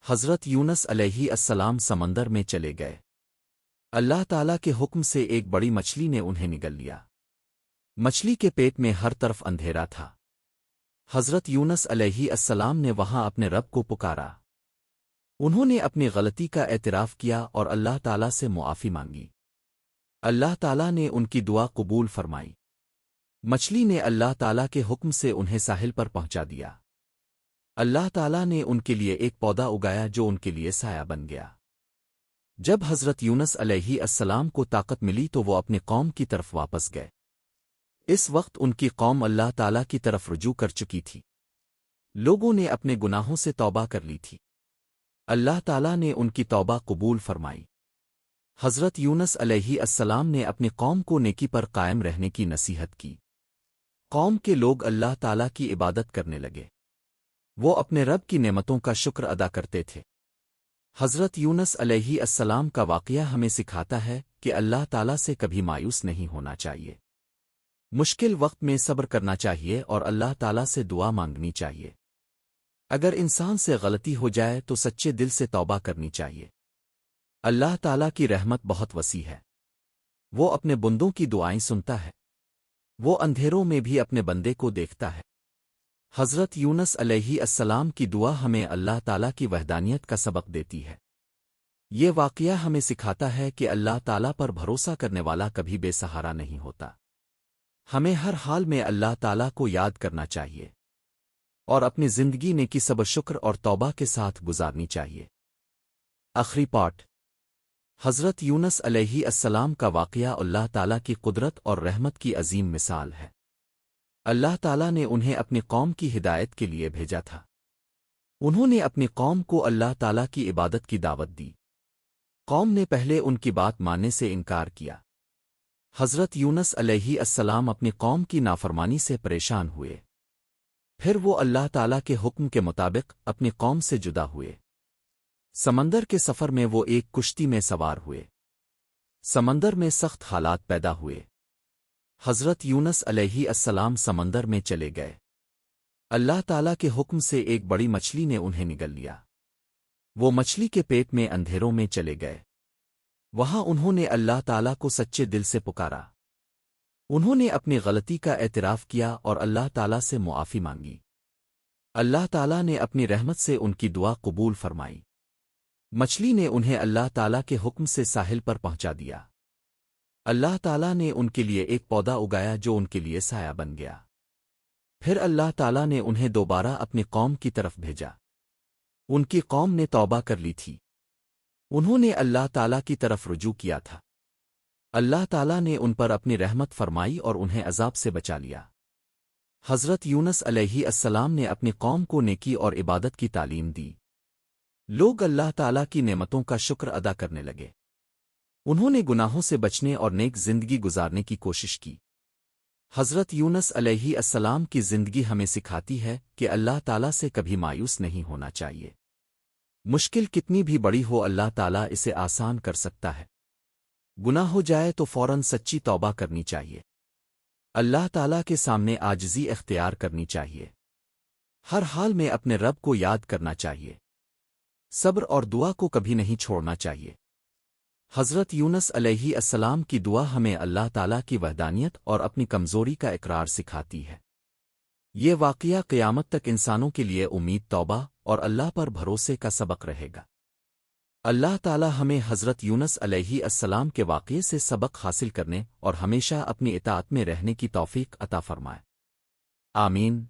حضرت یونس علیہ السلام سمندر میں چلے گئے۔ اللہ تعالیٰ کے حکم سے ایک بڑی مچھلی نے انہیں نگل لیا۔ مچھلی کے پیٹ میں ہر طرف اندھیرا تھا۔ حضرت یونس علیہ السلام نے وہاں اپنے رب کو پکارا۔ انہوں نے اپنی غلطی کا اعتراف کیا اور اللہ تعالیٰ سے معافی مانگی۔ اللہ تعالیٰ نے ان کی دعا قبول فرمائی۔ مچھلی نے اللہ تعالیٰ کے حکم سے انہیں ساحل پر پہنچا دیا۔ اللہ تعالیٰ نے ان کے لیے ایک پودا اگایا جو ان کے لیے سایہ بن گیا۔ جب حضرت یونس علیہ السلام کو طاقت ملی تو وہ اپنی قوم کی طرف واپس گئے۔ اس وقت ان کی قوم اللہ تعالیٰ کی طرف رجوع کر چکی تھی۔ لوگوں نے اپنے گناہوں سے توبہ کر لی تھی۔ اللہ تعالیٰ نے ان کی توبہ قبول فرمائی۔ حضرت یونس علیہ السلام نے اپنی قوم کو نیکی پر قائم رہنے کی نصیحت کی۔ قوم کے لوگ اللہ تعالیٰ کی عبادت کرنے لگے۔ وہ اپنے رب کی نعمتوں کا شکر ادا کرتے تھے۔ حضرت یونس علیہ السلام کا واقعہ ہمیں سکھاتا ہے کہ اللہ تعالیٰ سے کبھی مایوس نہیں ہونا چاہیے۔ مشکل وقت میں صبر کرنا چاہیے اور اللہ تعالیٰ سے دعا مانگنی چاہیے۔ اگر انسان سے غلطی ہو جائے تو سچے دل سے توبہ کرنی چاہیے۔ اللہ تعالیٰ کی رحمت بہت وسیع ہے۔ وہ اپنے بندوں کی دعائیں سنتا ہے۔ وہ اندھیروں میں بھی اپنے بندے کو دیکھتا ہے۔ حضرت یونس علیہ السلام کی دعا ہمیں اللہ تعالیٰ کی وحدانیت کا سبق دیتی ہے۔ یہ واقعہ ہمیں سکھاتا ہے کہ اللہ تعالیٰ پر بھروسہ کرنے والا کبھی بے سہارا نہیں ہوتا۔ ہمیں ہر حال میں اللہ تعالیٰ کو یاد کرنا چاہیے اور اپنی زندگی نیکی صبر شکر اور توبہ کے ساتھ گزارنی چاہیے۔ آخری پارٹ۔ حضرت یونس علیہ السلام کا واقعہ اللہ تعالیٰ کی قدرت اور رحمت کی عظیم مثال ہے۔ اللہ تعالیٰ نے انہیں اپنی قوم کی ہدایت کے لیے بھیجا تھا۔ انہوں نے اپنی قوم کو اللہ تعالیٰ کی عبادت کی دعوت دی۔ قوم نے پہلے ان کی بات ماننے سے انکار کیا۔ حضرت یونس علیہ السلام اپنی قوم کی نافرمانی سے پریشان ہوئے۔ پھر وہ اللہ تعالیٰ کے حکم کے مطابق اپنی قوم سے جدا ہوئے۔ سمندر کے سفر میں وہ ایک کشتی میں سوار ہوئے۔ سمندر میں سخت حالات پیدا ہوئے۔ حضرت یونس علیہ السلام سمندر میں چلے گئے۔ اللہ تعالیٰ کے حکم سے ایک بڑی مچھلی نے انہیں نگل لیا۔ وہ مچھلی کے پیٹ میں اندھیروں میں چلے گئے۔ وہاں انہوں نے اللہ تعالیٰ کو سچے دل سے پکارا۔ انہوں نے اپنی غلطی کا اعتراف کیا اور اللہ تعالیٰ سے معافی مانگی۔ اللہ تعالیٰ نے اپنی رحمت سے ان کی دعا قبول فرمائی۔ مچھلی نے انہیں اللہ تعالیٰ کے حکم سے ساحل پر پہنچا دیا۔ اللہ تعالیٰ نے ان کے لیے ایک پودا اگایا جو ان کے لیے سایہ بن گیا۔ پھر اللہ تعالیٰ نے انہیں دوبارہ اپنی قوم کی طرف بھیجا۔ ان کی قوم نے توبہ کر لی تھی۔ انہوں نے اللہ تعالیٰ کی طرف رجوع کیا تھا۔ اللہ تعالیٰ نے ان پر اپنی رحمت فرمائی اور انہیں عذاب سے بچا لیا۔ حضرت یونس علیہ السلام نے اپنی قوم کو نیکی اور عبادت کی تعلیم دی۔ لوگ اللہ تعالیٰ کی نعمتوں کا شکر ادا کرنے لگے۔ انہوں نے گناہوں سے بچنے اور نیک زندگی گزارنے کی کوشش کی۔ حضرت یونس علیہ السلام کی زندگی ہمیں سکھاتی ہے کہ اللہ تعالیٰ سے کبھی مایوس نہیں ہونا چاہیے۔ مشکل کتنی بھی بڑی ہو اللہ تعالیٰ اسے آسان کر سکتا ہے۔ گناہ ہو جائے تو فوراً سچی توبہ کرنی چاہیے۔ اللہ تعالیٰ کے سامنے عاجزی اختیار کرنی چاہیے۔ ہر حال میں اپنے رب کو یاد کرنا چاہیے۔ صبر اور دعا کو کبھی نہیں چھوڑنا چاہیے۔ حضرت یونس علیہ السلام کی دعا ہمیں اللہ تعالیٰ کی وحدانیت اور اپنی کمزوری کا اقرار سکھاتی ہے۔ یہ واقعہ قیامت تک انسانوں کے لیے امید، توبہ اور اللہ پر بھروسے کا سبق رہے گا۔ اللہ تعالیٰ ہمیں حضرت یونس علیہ السلام کے واقعے سے سبق حاصل کرنے اور ہمیشہ اپنی اطاعت میں رہنے کی توفیق عطا فرمائے۔ آمین۔